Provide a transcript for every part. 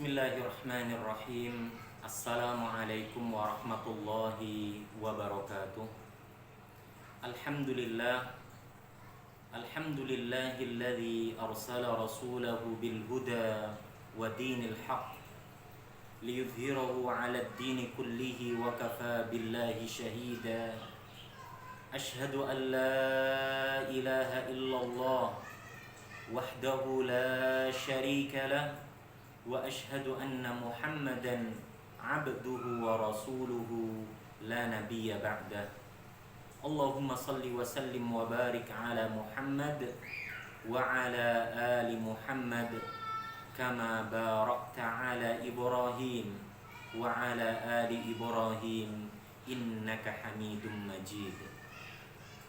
Bismillahirrahmanirrahim. Assalamualaikum warahmatullahi wabarakatuh. Alhamdulillah. Alhamdulillahilladzi arsala rasulahu bil huda wa dinil haq liyudhhirahu 'ala ad-dini kullihi wa kafa billahi shahida. Ashhadu an la ilaha illallah wahdahu la syarika lah wa ashhadu anna Muhammadan abduhu wa rasuluhu la nabiyya ba'dah. Allahumma salli wa sallim wa barik ala Muhammad wa ala ali Muhammad kama barakta ala Ibrahim wa ala ali Ibrahim innaka Hamidum Majid.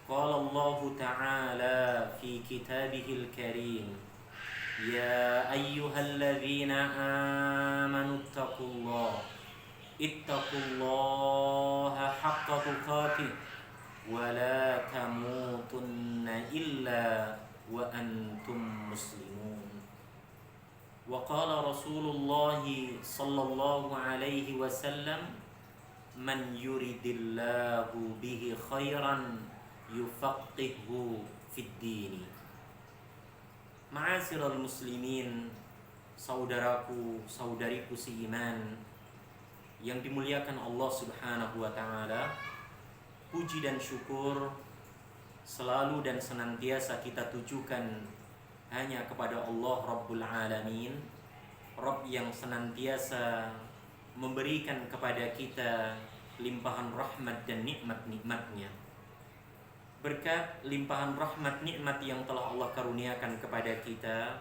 Qala Allah ta'ala fi kitabihil karim, ya ayyuhalladzina amanu ittaqullaha haqqa tuqatih wa la tamutunna illa wa antum muslimun. Wa qala Rasulullah sallallahu alaihi wasallam, man yuridillahu bihi khairan yufaqqihhu fid dini. Ma'asyiral muslimin, saudaraku, saudariku seiman yang dimuliakan Allah Subhanahu wa taala, puji dan syukur selalu dan senantiasa kita tujukan hanya kepada Allah Rabbul Alamin, Rabb yang senantiasa memberikan kepada kita limpahan rahmat dan nikmat-nikmatnya. Berkat limpahan rahmat nikmat yang telah Allah karuniakan kepada kita,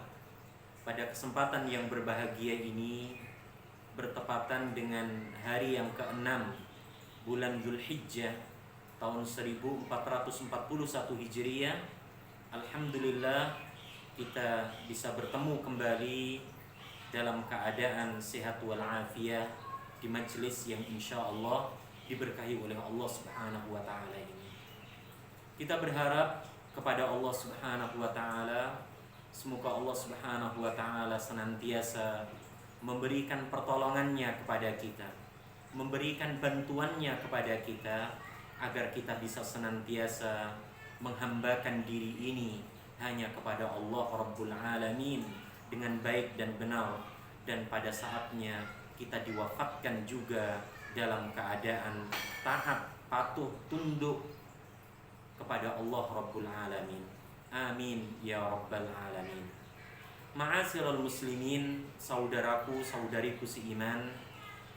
pada kesempatan yang berbahagia ini bertepatan dengan hari yang ke-6 bulan Dzulhijjah tahun 1441 Hijriah. Alhamdulillah kita bisa bertemu kembali dalam keadaan sehat walafiat di majelis yang insya Allah diberkahi oleh Allah Subhanahu wa taala ini. Kita berharap kepada Allah Subhanahu wa taala, semoga Allah Subhanahu wa taala senantiasa memberikan pertolongannya kepada kita, memberikan bantuannya kepada kita, agar kita bisa senantiasa menghambakan diri ini hanya kepada Allah Rabbul Alamin dengan baik dan benar, dan pada saatnya kita diwafatkan juga dalam keadaan taat, patuh, tunduk kepada Allah Rabbul Alamin. Amin ya Rabbal Alamin. Ma'asyiral muslimin, saudaraku, saudariku seiman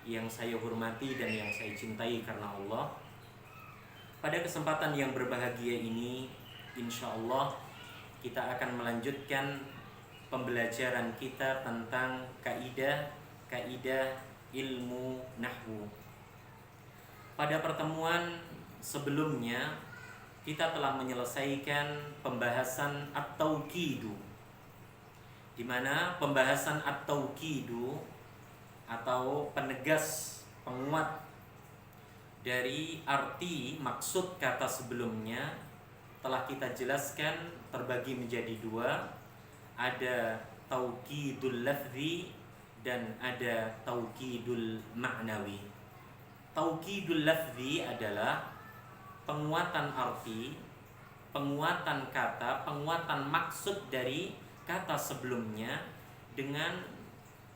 yang saya hormati dan yang saya cintai karena Allah. Pada kesempatan yang berbahagia ini, insya Allah kita akan melanjutkan pembelajaran kita tentang kaidah ilmu nahwu. Pada pertemuan sebelumnya kita telah menyelesaikan pembahasan at-tauqidu, di mana pembahasan at-tauqidu atau penegas, penguat dari arti maksud kata sebelumnya telah kita jelaskan terbagi menjadi dua. Ada tauqidul lafzi dan ada tauqidul ma'nawi. Tauqidul lafzi adalah penguatan arti, penguatan kata, penguatan maksud dari kata sebelumnya dengan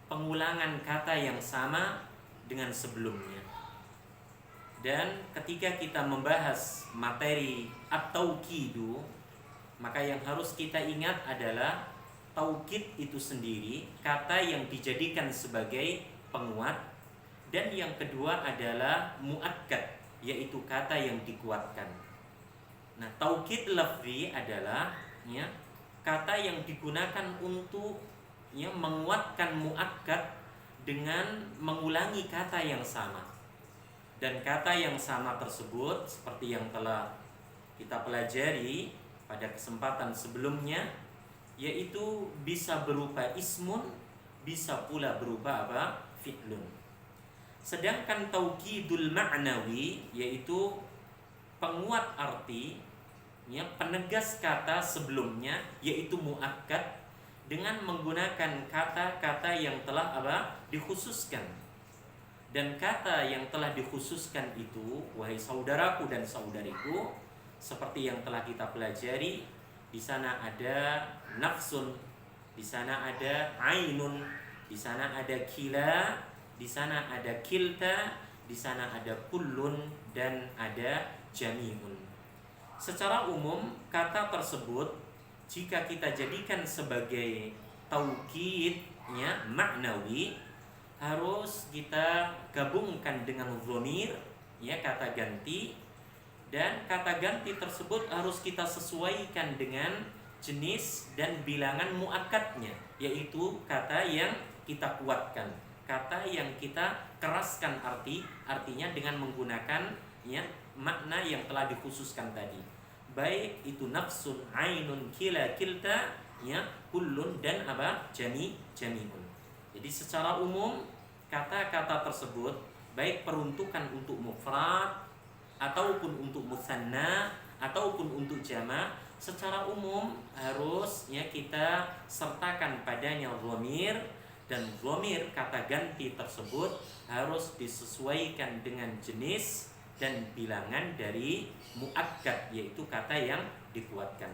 pengulangan kata yang sama dengan sebelumnya. Dan ketika kita membahas materi at-tauqidu, maka yang harus kita ingat adalah taukid itu sendiri, kata yang dijadikan sebagai penguat, dan yang kedua adalah muakkad, yaitu kata yang dikuatkan. Nah, taukid lafzi adalah kata yang digunakan untuk menguatkan muakkad dengan mengulangi kata yang sama. Dan kata yang sama tersebut seperti yang telah kita pelajari pada kesempatan sebelumnya, yaitu bisa berupa ismun, bisa pula berupa fi'lun. Sedangkan tauqidul ma'nawi yaitu penguat arti, penegas kata sebelumnya yaitu muakkad, dengan menggunakan kata-kata yang telah dikhususkan. Dan kata yang telah dikhususkan itu, wahai saudaraku dan saudariku, seperti yang telah kita pelajari, di sana ada nafsun, di sana ada ainun, di sana ada kila, di sana ada kilta, di sana ada kullun, dan ada jami'un. Secara umum kata tersebut jika kita jadikan sebagai taukidnya maknawi, harus kita gabungkan dengan dhamir, ya, kata ganti, dan kata ganti tersebut harus kita sesuaikan dengan jenis dan bilangan muakkadnya, yaitu kata yang kita kuatkan, kata yang kita keraskan artinya dengan menggunakan, ya, makna yang telah dikhususkan tadi, baik itu nafsun, ainun, kila, kilta, ya, kullun, dan jami'un. Jadi secara umum kata-kata tersebut baik peruntukan untuk mufrad ataupun untuk musanna ataupun untuk jama', secara umum harus, ya, kita sertakan padanya dhamir, dan dhamir kata ganti tersebut harus disesuaikan dengan jenis dan bilangan dari muakkad, yaitu kata yang dikuatkan.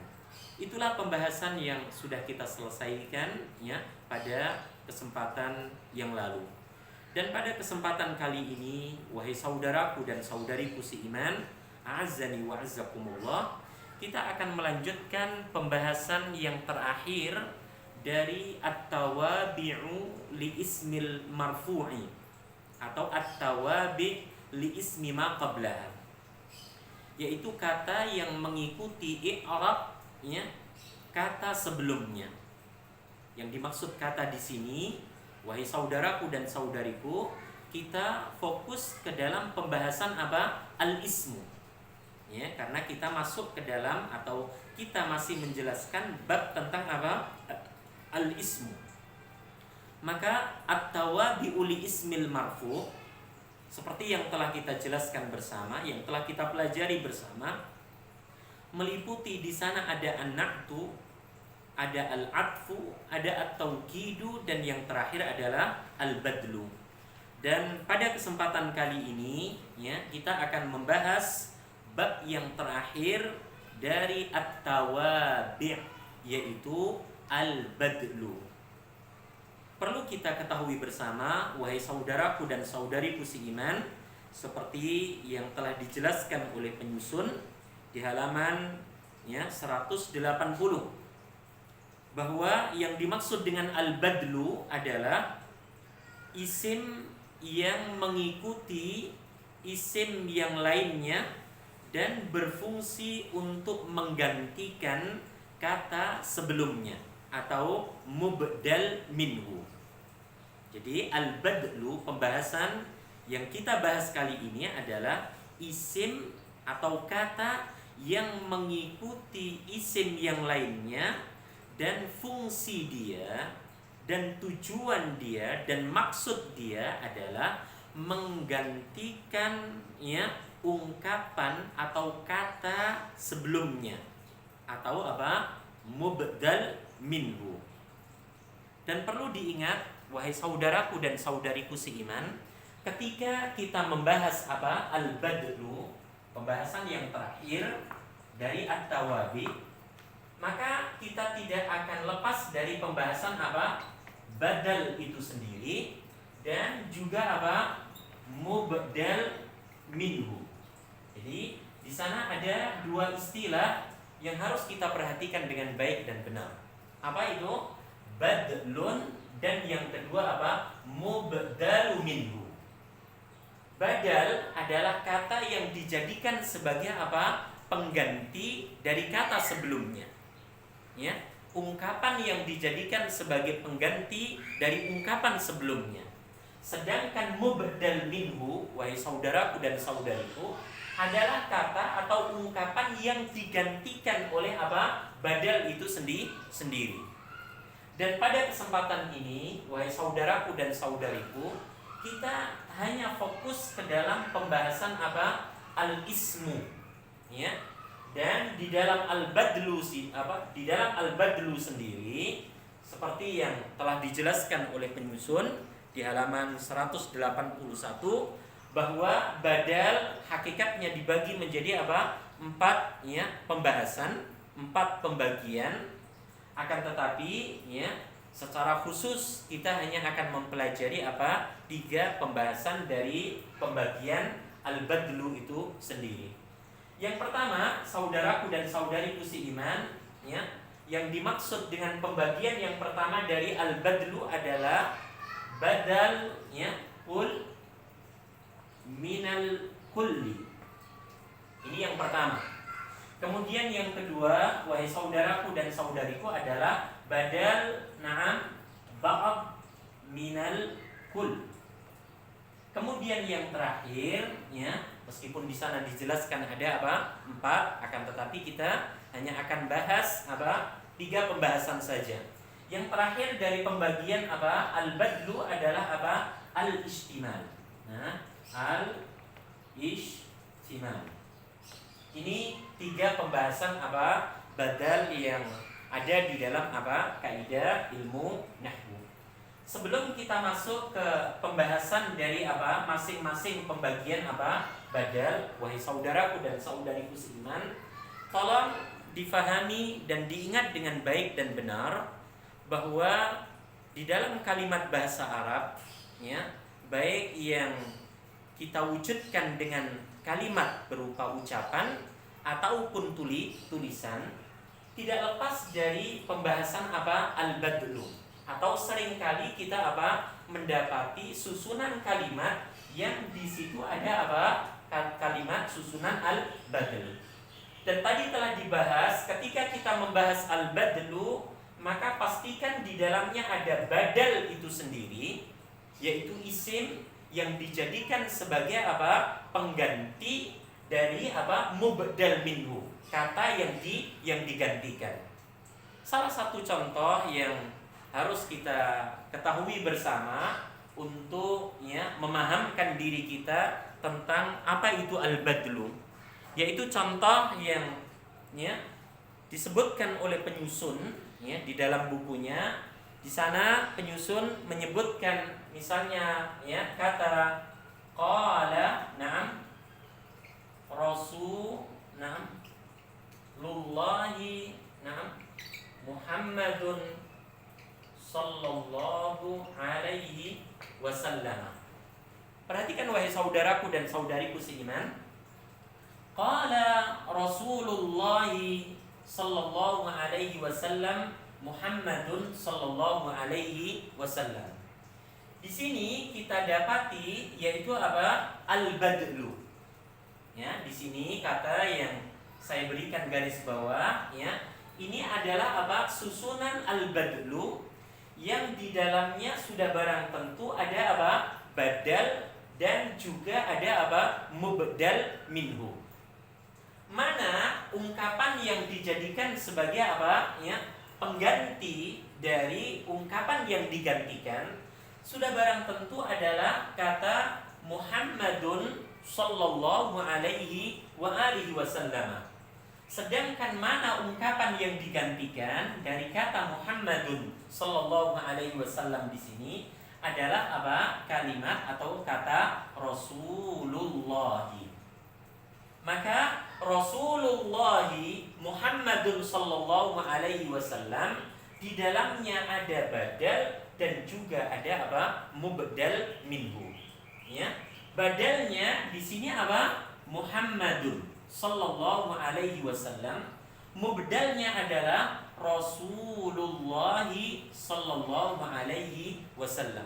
Itulah pembahasan yang sudah kita selesaikan, ya, pada kesempatan yang lalu. Dan pada kesempatan kali ini, wahai saudaraku dan saudariku seiman, a'azzani wa a'azzakumullah, kita akan melanjutkan pembahasan yang terakhir dari at-tawabi'u li ismil marfu'i atau at-tawabi' li ismi ma qablaha, yaitu kata yang mengikuti i'rab, ya, kata sebelumnya. Yang dimaksud kata di sini, wahai saudaraku dan saudariku, kita fokus ke dalam pembahasan al-ismu, ya, karena kita masuk ke dalam atau kita masih menjelaskan bab tentang al-ismu. Maka at-tawabi'u li ismil marfu', seperti yang telah kita jelaskan bersama, yang telah kita pelajari bersama, meliputi di sana ada an-na'tu, ada al-'atfu, ada at-taukidu, dan yang terakhir adalah al-badlu. Dan pada kesempatan kali ini, ya, kita akan membahas bab yang terakhir dari at-tawabi', yaitu al-badlu. Perlu kita ketahui bersama, wahai saudaraku dan saudariku seiman, seperti yang telah dijelaskan oleh penyusun di halaman, ya, 180, bahwa yang dimaksud dengan al-badlu adalah isim yang mengikuti isim yang lainnya dan berfungsi untuk menggantikan kata sebelumnya atau mubdal minhu. Jadi al-badlu, pembahasan yang kita bahas kali ini adalah isim atau kata yang mengikuti isim yang lainnya dan fungsi dia dan tujuan dia dan maksud dia adalah menggantikan, ya, ungkapan atau kata sebelumnya atau mubdal minhu. Dan perlu diingat, wahai saudaraku dan saudariku seiman, ketika kita membahas al-badlu, pembahasan yang terakhir dari at-tawabi, maka kita tidak akan lepas dari pembahasan badal itu sendiri dan juga mubdal minhu. Jadi di sana ada dua istilah yang harus kita perhatikan dengan baik dan benar. Apa itu? Badlun, dan yang kedua mubdalu minhu. Badal adalah kata yang dijadikan sebagai pengganti dari kata sebelumnya, ya, ungkapan yang dijadikan sebagai pengganti dari ungkapan sebelumnya. Sedangkan mubdal minhu, wahai saudaraku dan saudariku, adalah kata atau ungkapan yang digantikan oleh badal itu sendiri. Dan pada kesempatan ini, wahai saudaraku dan saudariku, kita hanya fokus ke dalam pembahasan al-ismu, ya. Dan di dalam al-badlu sendiri seperti yang telah dijelaskan oleh penyusun di halaman 181 bahwa badal hakikatnya dibagi menjadi apa? 4 ya, pembahasan, 4 pembagian. Akan tetapi ya, secara khusus kita hanya akan mempelajari apa? 3 pembahasan dari pembagian al-badlu itu sendiri. Yang pertama, saudaraku dan saudariku seiman, ya, yang dimaksud dengan pembagian yang pertama dari al-badlu adalah badal ya, kul minal kulli. Ini yang pertama. Kemudian yang kedua, wahai saudaraku dan saudariku, adalah badal na'am ba'd minal kull. Kemudian yang terakhir ya, meskipun di sana dijelaskan ada apa? 4, akan tetapi kita hanya akan bahas apa? 3 pembahasan saja. Yang terakhir dari pembagian apa? Al-badlu adalah apa? Al-istimal. Nah, al-istimal. Ini 3 pembahasan apa? Badal yang ada di dalam apa? Kaidah ilmu nahwu. Sebelum kita masuk ke pembahasan dari apa masing-masing pembagian apa badal, wahai saudaraku dan saudariku seiman, tolong difahami dan diingat dengan baik dan benar bahwa di dalam kalimat bahasa Arab ya, baik yang kita wujudkan dengan kalimat berupa ucapan ataupun tulisan, tidak lepas dari pembahasan apa al-badlu. Atau seringkali kita apa mendapati susunan kalimat yang di situ ada apa kalimat susunan al-badl. Dan tadi telah dibahas ketika kita membahas al-badlu, maka pastikan di dalamnya ada badal itu sendiri, yaitu isim yang dijadikan sebagai apa pengganti dari apa mubdal minhu, kata yang digantikan. Salah satu contoh yang harus kita ketahui bersama untuk ya memahamkan diri kita tentang apa itu al-badlu, yaitu contoh yang ya disebutkan oleh penyusun ya di dalam bukunya. Di sana penyusun menyebutkan misalnya ya kata qala na'am Rasulullahi na'am Muhammadun sallallahu alaihi wasallam. Perhatikan wahai saudaraku dan saudariku seiman. Qala Rasulullah sallallahu alaihi wasallam Muhammadun sallallahu alaihi wasallam. Di sini kita dapati yaitu apa? Al-badlu. Ya, di sini kata yang saya berikan garis bawah ya, ini adalah apa? Susunan al-badlu yang di dalamnya sudah barang tentu ada apa? Badal dan juga ada apa? Mubdal minhu. Mana ungkapan yang dijadikan sebagai apa? Ya, pengganti dari ungkapan yang digantikan sudah barang tentu adalah kata Muhammadun sallallahu alaihi wa alihi wasallam. Sedangkan mana ungkapan yang digantikan dari kata Muhammadun sallallahu alaihi wasallam di sini adalah apa? Kalimat atau kata Rasulullah. Maka Rasulullah Muhammadun sallallahu alaihi wasallam di dalamnya ada badal dan juga ada apa? Mubdal minhu. Ya. Badalnya di sini apa? Muhammadun sallallahu alaihi wasallam. Mubdalnya adalah Rasulullah sallallahu alaihi wasallam.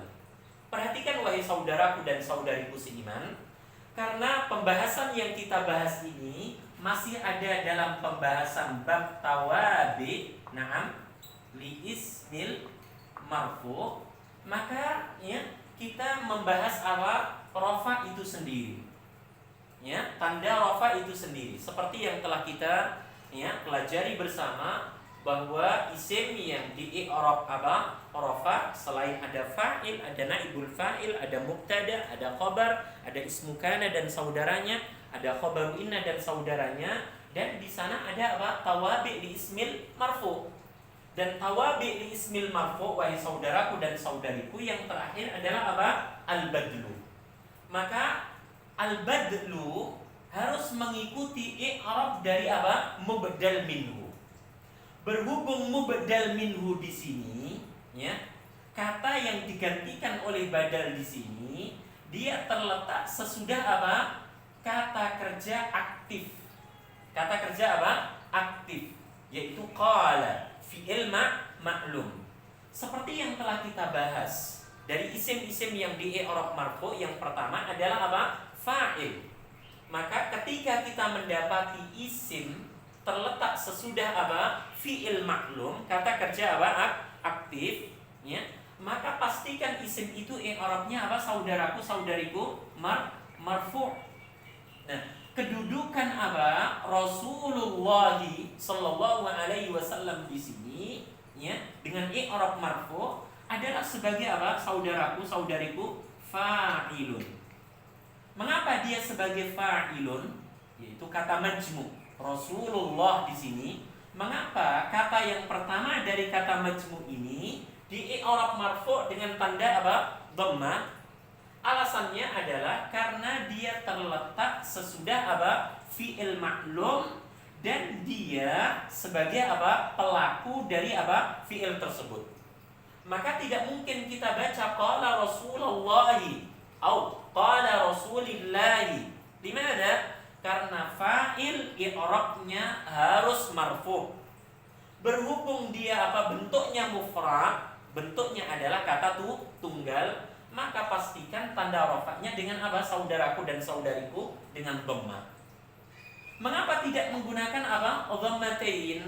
Perhatikan wahai saudaraku dan saudariku seiman, karena pembahasan yang kita bahas ini masih ada dalam pembahasan bab tawabi, na'am, li ismil marfu, maka ya kita membahas apa? Rafa itu sendiri. Ya, tanda rafa itu sendiri. Seperti yang telah kita ya pelajari bersama bahwa isim yang di i'rab apa? Rafa, selain ada fa'il, ada naibul fa'il, ada mubtada, ada khabar, ada ismu kana dan saudaranya, ada khabaru inna dan saudaranya, dan di sana ada apa? Tawabi li ismil marfu. Dan tawabi li ismil marfu, wahai saudaraku dan saudariku, yang terakhir adalah apa? Al-badlu. Maka al-badlu harus mengikuti i'rab dari apa? Mubdal minhu. Berhubung mubdal minhu di sini, ya, kata yang digantikan oleh badal di sini dia terletak sesudah apa? Kata kerja aktif. Kata kerja apa? Aktif, yaitu qala, fi'il ma'lum. Seperti yang telah kita bahas dari isim-isim yang di i'rab marfu, yang pertama adalah apa? Fa'il. Maka ketika kita mendapati isim terletak sesudah apa? Fi'il ma'lum, kata kerja apa? Aktif, ya. Maka pastikan isim itu i'rabnya apa? Saudaraku, saudariku, marfu'. Nah, kedudukan apa? Rasulullah sallallahu alaihi wasallam di sini, ya, dengan i'rab marfu adalah sebagai apa? Saudaraku, saudariku, fa'ilun. Mengapa dia sebagai fa'ilun? Yaitu kata majmu'. Rasulullah di sini. Mengapa kata yang pertama dari kata majmu' ini di i'rab marfu dengan tanda apa? Dhammah. Alasannya adalah karena dia terletak sesudah apa? Fi'il ma'lum, dan dia sebagai apa? Pelaku dari apa? Fi'il tersebut. Maka tidak mungkin kita baca qala Rasulullahi atau qala Rasulillahi. Dimana? Karena fa'il i'rabnya harus marfu. Berhubung dia apa? Bentuknya mufrad, bentuknya adalah kata tunggal, maka pastikan tanda rafa'nya dengan apa? Saudaraku dan saudariku, dengan dhammah. Mengapa tidak menggunakan apa? Dhammatain?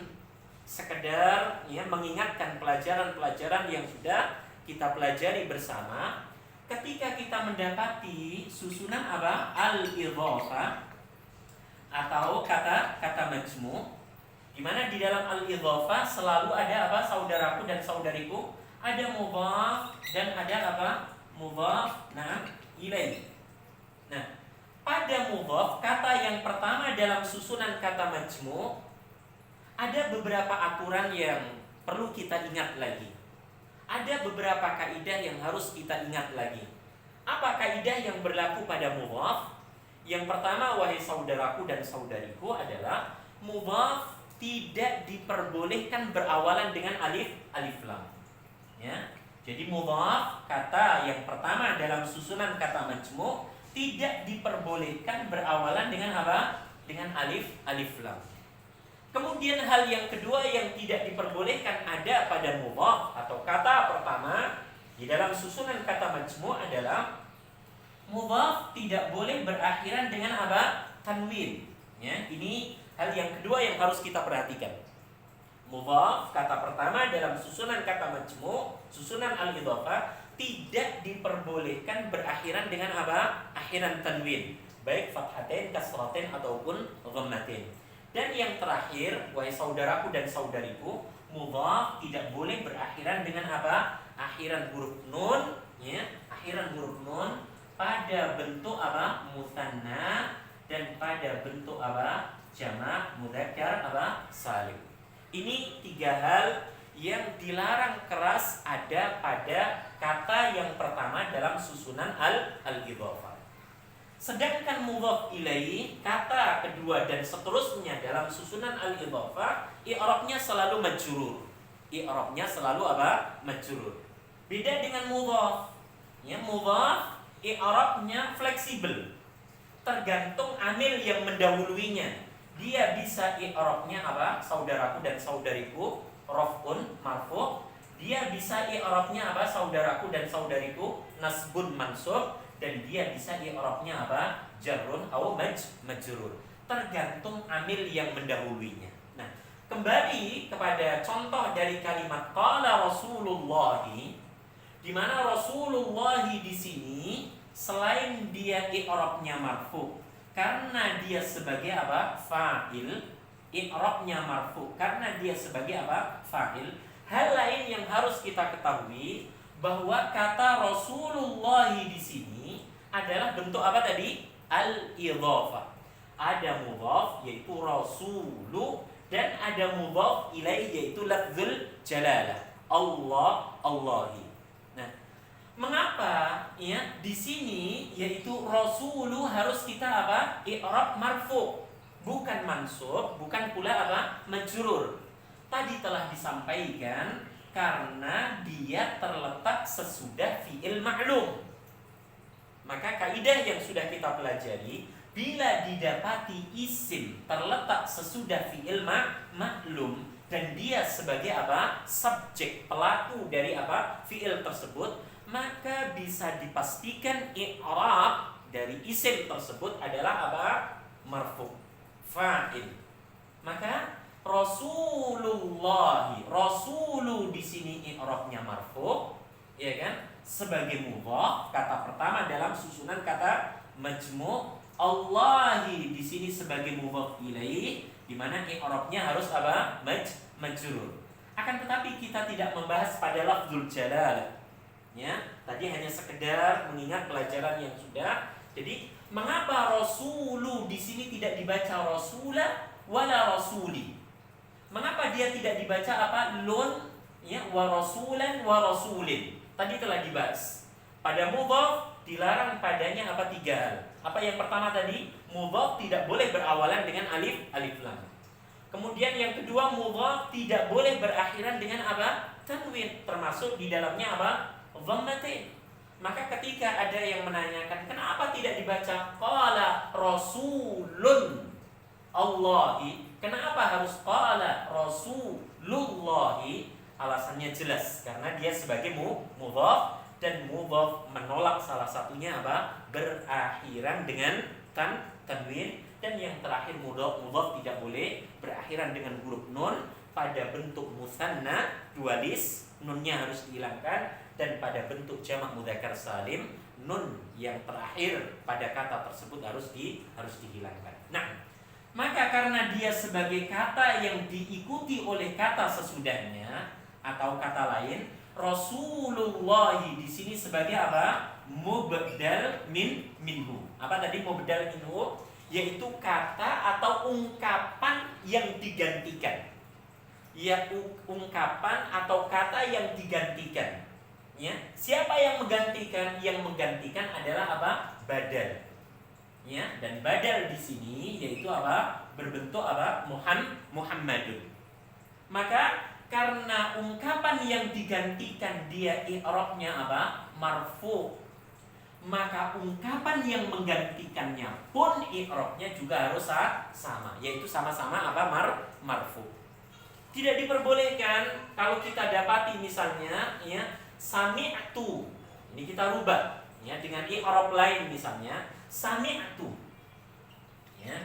Sekedar ya mengingatkan pelajaran-pelajaran yang sudah kita pelajari bersama. Ketika kita mendapati susunan apa? Al-idhafah atau kata majmu', di mana di dalam al-idhafah selalu ada apa? Saudaraku dan saudariku, ada mudhaf dan ada apa? Mudhaf ilaih. Nah, pada mudhaf, kata yang pertama dalam susunan kata majmu', ada beberapa aturan yang perlu kita ingat lagi. Ada beberapa kaidah yang harus kita ingat lagi. Apa kaidah yang berlaku pada mudhaf? Yang pertama, wahai saudaraku dan saudariku, adalah mudhaf tidak diperbolehkan berawalan dengan alif lam. Ya. Jadi mudhaf, kata yang pertama dalam susunan kata majmu' tidak diperbolehkan berawalan dengan apa? Dengan alif lam. Kemudian hal yang kedua yang tidak diperbolehkan ada pada mudhaf atau kata pertama di dalam susunan kata majmu' adalah mudhaf tidak boleh berakhiran dengan apa? Tanwin. Ya, ini hal yang kedua yang harus kita perhatikan. Mudhaf, kata pertama dalam susunan kata majmu', susunan al-idhafah, tidak diperbolehkan berakhiran dengan apa? Akhiran tanwin, baik fathatain, kasratain ataupun dhammatain. Dan yang terakhir, wahai saudaraku dan saudariku, mudhaf tidak boleh berakhiran dengan apa? Akhiran huruf nun, ya, akhiran huruf nun pada bentuk apa? Mutsanna, dan pada bentuk apa? Jamak mudzakkar apa? Salim. Ini tiga hal yang dilarang keras ada pada kata yang pertama dalam susunan al-idhafah. Sedangkan mudhaf ilaih, kata kedua dan seterusnya dalam susunan al-idhafah, i'rabnya selalu majrur. I'rabnya selalu apa? Majrur. Beda dengan mudhaf. Ya, mudhaf i'rabnya fleksibel. Tergantung amil yang mendahuluinya. Dia bisa i'rabnya apa? Saudaraku dan saudariku, raf'un marfu'. Dia bisa i'rabnya apa? Saudaraku dan saudariku, nasbun mansub. Dan dia bisa i'rabnya apa? Jarrun atau majrur. Tergantung amil yang mendahuluinya. Nah, kembali kepada contoh dari kalimat qala Rasulullah, di mana Rasulullah di sini selain dia i'rabnya marfu karena dia sebagai apa? Fa'il. I'rabnya marfu karena dia sebagai apa? Fa'il. Hal lain yang harus kita ketahui bahwa kata Rasulullah di sini adalah bentuk apa tadi? Al-idhafah. Ada mudhaf yaitu rasulu, dan ada mudhaf ilaih yaitu lafzul jalalah. Allah, Allahi. Nah, mengapa ya di sini yaitu rasulu harus kita apa? I'rab marfu, bukan mansub, bukan pula apa? Majrur. Tadi telah disampaikan karena dia terletak sesudah fi'il ma'lum. Maka kaidah yang sudah kita pelajari, bila didapati isim terletak sesudah fi'il ma'lum dan dia sebagai apa? Subjek, pelaku dari apa? Fi'il tersebut, maka bisa dipastikan i'rab dari isim tersebut adalah apa? Marfu, fa'il. Maka Rasulullahi, rasulu di sini i'rabnya marfu, ya kan? Sebagai mudhaf, kata pertama dalam susunan kata majmu'. Allahi di sini sebagai mudhaf ilaih, di mana i'rabnya harus apa? Majrur. Akan tetapi kita tidak membahas pada lafzul jalalah. Ya, tadi hanya sekedar mengingat pelajaran yang sudah. Jadi, mengapa rasulu di sini tidak dibaca rasula wala rasuli? Mengapa dia tidak dibaca apa? Lun, ya, wa rasulan wa rasulin. Tadi telah dibahas. Pada mudhaf dilarang padanya apa? 3 hal. Apa yang pertama tadi? Mudhaf tidak boleh berawalan dengan alif lam. Kemudian yang kedua, mudhaf tidak boleh berakhiran dengan apa? Tanwin, termasuk di dalamnya apa? Dhammatain. Maka ketika ada yang menanyakan kenapa tidak dibaca qala rasulun Allahi, kenapa harus qala rasulullahi? Alasannya jelas, karena dia sebagai mudhaf, dan mudhaf menolak salah satunya apa? Berakhiran dengan tanwin, dan yang terakhir mudhaf tidak boleh berakhiran dengan huruf nun pada bentuk musanna dualis, nunnya harus dihilangkan, dan pada bentuk jamak mudzakkar salim, nun yang terakhir pada kata tersebut harus dihilangkan. Nah, maka karena dia sebagai kata yang diikuti oleh kata sesudahnya atau kata lain, Rasulullahi di sini sebagai apa? Mubdal minhu. Apa tadi mubdal minhu? Yaitu kata atau ungkapan yang digantikan. Ya, ungkapan atau kata yang digantikan. Ya, siapa yang menggantikan? Yang menggantikan adalah apa? Badal. Ya, dan badal di sini yaitu apa? Berbentuk apa? Muhammadun. Maka karena ungkapan yang digantikan dia i'rabnya apa? Marfu, maka ungkapan yang menggantikannya pun i'rabnya juga harus sama, yaitu sama-sama apa? Marfu. Tidak diperbolehkan kalau kita dapati misalnya ya sami'tu. Ini kita rubah ya dengan i'rab lain, misalnya sami'tu. Ya.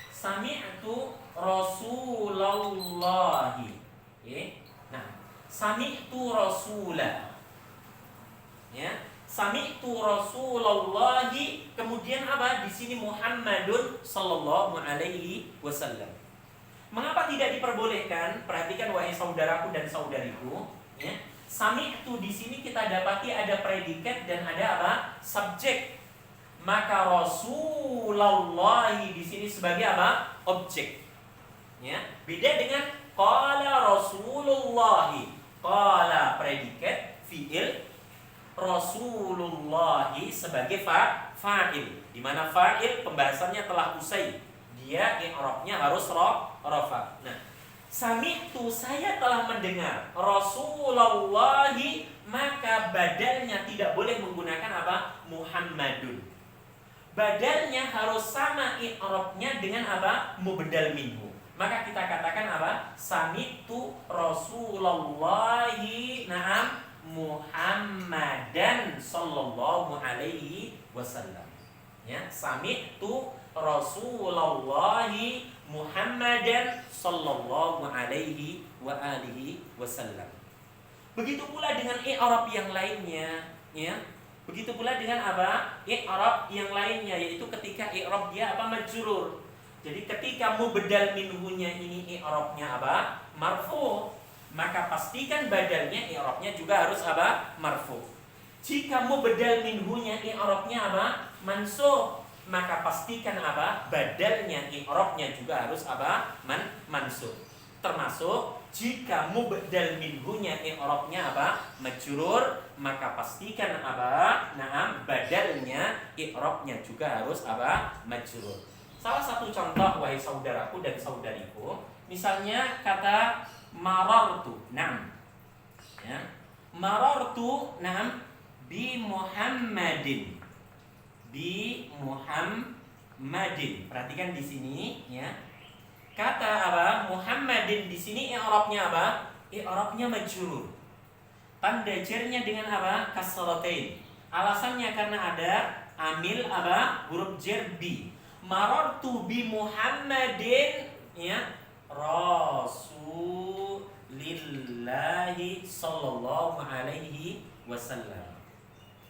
Sami'tu Rasulullahi. Okay. Nah, sami'tu rasula. Ya, sami'tu Rasulullahi, kemudian apa? Di sini Muhammadun sallallahu alaihi wasallam. Mengapa tidak diperbolehkan? Perhatikan wahai saudaraku dan saudariku, ya. Sami'tu di sini kita dapati ada predikat dan ada apa? Subjek. Maka Rasulullahi di sini sebagai apa? Objek. Ya, beda dengan qala Rasulullahi. Qala predikat, fi'il, Rasulullahi sebagai fa'il. Di mana fa'il pembahasannya telah usai. Dia i'rabnya harus rafa. Nah, sami'tu saya telah mendengar Rasulullahi, maka badalnya tidak boleh menggunakan apa? Muhammadun. Badalnya harus sama i'rabnya dengan apa? Mubdal minhu. Maka kita katakan apa? Sami'tu Rasulullahi na'am Muhammadan sallallahu alaihi wasallam. Ya, sami'tu Rasulullahi Muhammadan sallallahu alaihi wa alihi wasallam. Begitu pula dengan i'rab yang lainnya, ya. Begitu pula dengan apa? I'rab yang lainnya, yaitu ketika i'rab dia apa? Majrur. Jadi ketika mubdal minhunya ini i'rabnya apa? Marfu, maka pastikan badalnya i'rabnya juga harus apa? Marfu. Jika mubdal minhunya i'rabnya apa? Mansub, maka pastikan apa? Badalnya, i'rabnya juga harus apa? Mansub. Termasuk jika mubdal minhunya i'rabnya apa? Majrur, maka pastikan apa? Naam, badalnya i'rabnya juga harus apa? Majrur. Salah satu contoh wahai saudaraku dan saudariku, misalnya kata marartu. Naam. Ya. Marartu, naam, bi Muhammadin. Bi Muhammadin. Perhatikan di sini ya. Kata apa? Muhammadin di sini i'rabnya apa? I'rabnya majrur. Tanda jarnya dengan apa? Kasratain. Alasannya karena ada amil apa? Huruf jar bi. Marartu bi Muhammadin ya, Rasulillahi sallallahu alaihi wasallam.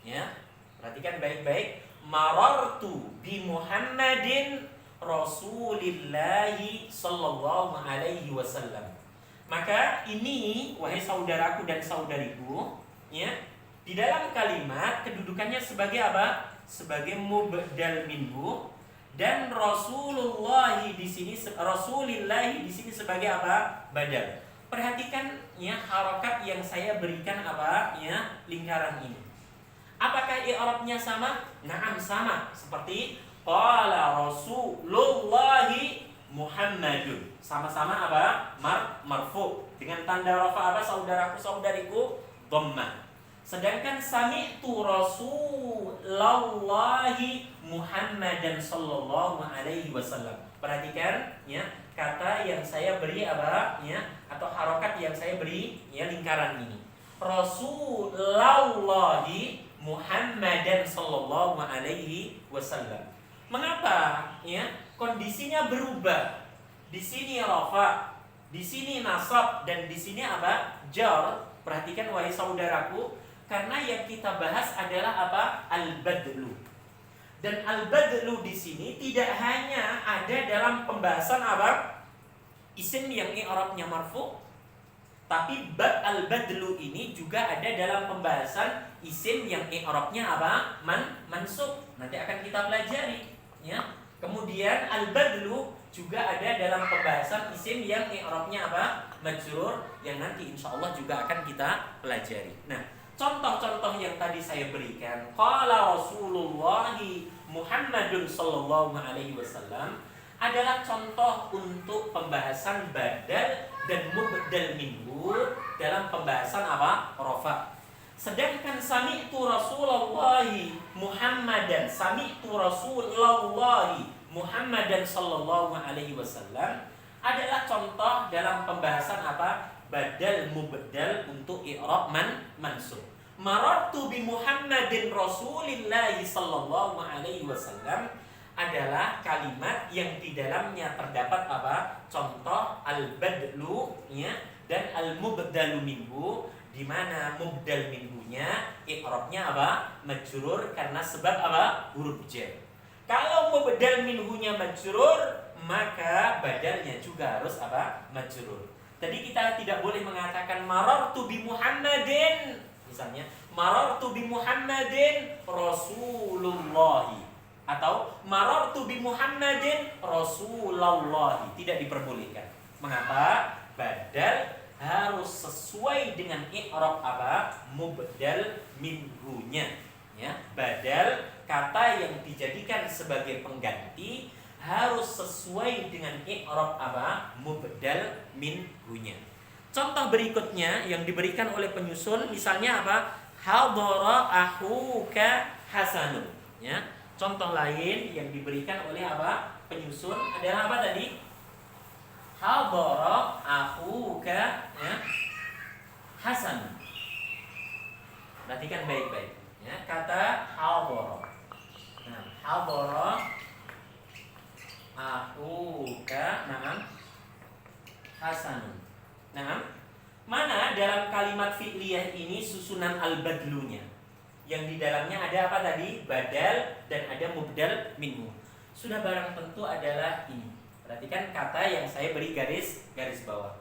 Ya. Perhatikan baik-baik. Marartu bi Muhammadin Rasulillahi sallallahu alaihi wasallam. Maka ini wahai saudaraku dan saudariku, ya, di dalam kalimat kedudukannya sebagai apa? Sebagai mubdal minhu, dan Rasulillahi di sini sebagai apa? Badal. Perhatikan ya harokat yang saya berikan apa? Ya, lingkaran ini. Apakah i'rabnya sama? Naam, sama. Seperti qala Rasulullahi Muhammadun. Sama-sama apa? Marfu. Dengan tanda rafa apa saudaraku saudariku? Dhammah. Sedangkan sami'tu Rasulullahi Muhammadan sallallahu alaihi wasallam. Perhatikan ya, kata yang saya beri apa? Ya, atau harokat yang saya beri ya lingkaran ini. Rasulullahi Muhammadan sallallahu alaihi wasallam. Mengapa? Ya, kondisinya berubah. Di sini rafa, di sini nasab, dan di sini apa? Jar. Perhatikan wahai saudaraku, karena yang kita bahas adalah apa? Al-badlu. Dan al-badlu di sini tidak hanya ada dalam pembahasan apa? Isim yang i'rabnya marfu, tapi bab al-badlu ini juga ada dalam pembahasan isim yang i'rabnya apa? Mansub. Nanti akan kita pelajari, ya. Kemudian al-badlu juga ada dalam pembahasan isim yang i'rabnya apa? Majrur, yang nanti insyaallah juga akan kita pelajari. Nah, contoh-contoh yang tadi saya berikan, qala Rasulullah Muhammadun sallallahu alaihi wasallam, adalah contoh untuk pembahasan badal dan mubdal minhu dalam pembahasan apa? Rafa. Sedangkan sami'tu Rasulullah Muhammadan, sami'tu Rasulullah Muhammadan sallallahu alaihi wasallam adalah contoh dalam pembahasan apa? Badal mubdal untuk i'rab mansub. Marartu bi Muhammadin Rasulillahi sallallahu alaihi wasallam adalah kalimat yang di dalamnya terdapat apa? Contoh al-badlu ya, dan al-mubdalu minhu, di mana mubdal minhunya i'rabnya apa? Majrur karena sebab apa? Huruf jar. Kalau mubdal minhunya majrur, maka badalnya juga harus apa? Majrur. Tadi kita tidak boleh mengatakan marartu bi Muhammadin, misalnya marartu bi Muhammadin Rasulullah, atau marartu bi Muhammadin Rasulullah. Tidak diperbolehkan. Mengapa? Badal harus sesuai dengan i'rab apa? Mubdal minhunya. Ya, badal kata yang dijadikan sebagai pengganti harus sesuai dengan i'rab apa? Mubdal minhunya. Contoh berikutnya yang diberikan oleh penyusun, misalnya apa? Hadara akhuka Hasanun. Ya. Contoh lain yang diberikan oleh apa? Penyusun adalah apa tadi? Hadara akhuka ya, Hasan. Perhatikan baik-baik ya, kata hadara. Nah, hadara akhuka Hasan. Nah, mana dalam kalimat fi'liyah ini susunan al-badlunya? Yang di dalamnya ada apa tadi? Badal dan ada mubdal minhu. Sudah barang tentu adalah ini. Perhatikan kata yang saya beri garis bawah.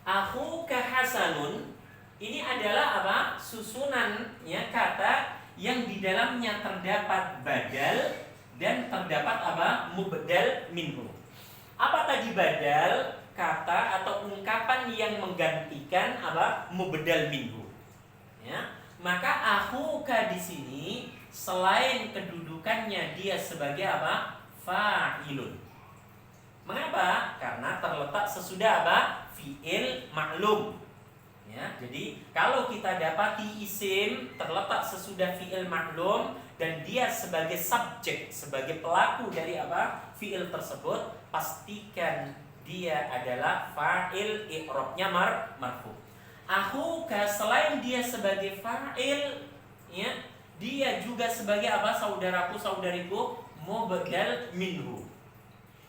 Akhuka Hasanun, ini adalah apa? Susunan ya, kata yang di dalamnya terdapat badal dan terdapat apa? Mubdal minhu. Apa tadi badal? Kata atau ungkapan yang menggantikan apa? Mubdal minhu. Ya. Maka akhuka di sini selain kedudukannya dia sebagai apa? Fa'ilun. Mengapa? Karena terletak sesudah apa? Fi'il maklum. Ya, jadi kalau kita dapati isim terletak sesudah fi'il maklum dan dia sebagai subjek, sebagai pelaku dari apa? Fi'il tersebut, pastikan dia adalah fa'il, i'rabnya marfu. Akhuka selain dia sebagai fa'il, ya, dia juga sebagai apa? Saudaraku, saudariku, mubdal minhu,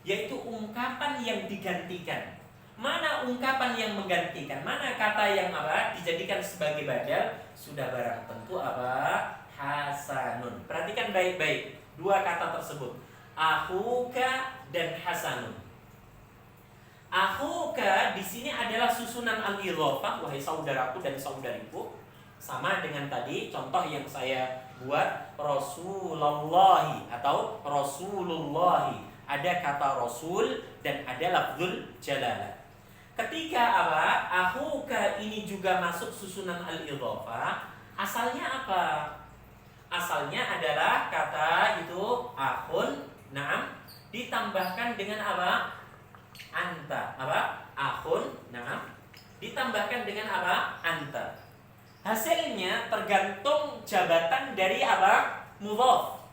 yaitu ungkapan yang digantikan. Mana ungkapan yang menggantikan? Mana kata yang apa? Dijadikan sebagai badal? Sudah barang tentu apa? Hasanun. Perhatikan baik-baik dua kata tersebut, akhuka dan hasanun. Akhuka di sini adalah susunan al-idhofah, wahai saudaraku dan saudariku. Sama dengan tadi contoh yang saya buat, Rasulullahi atau Rasulullahi. Ada kata Rasul dan ada lafzul jalalah. Ketika apa? Akhuka ini juga masuk susunan al-idhofah. Asalnya apa? Asalnya adalah kata itu akhun, na'am, ditambahkan dengan apa? Anta. Apa? Akhun, na'am, ditambahkan dengan apa? Anta. Hasilnya tergantung jabatan dari apa? Mudhaf.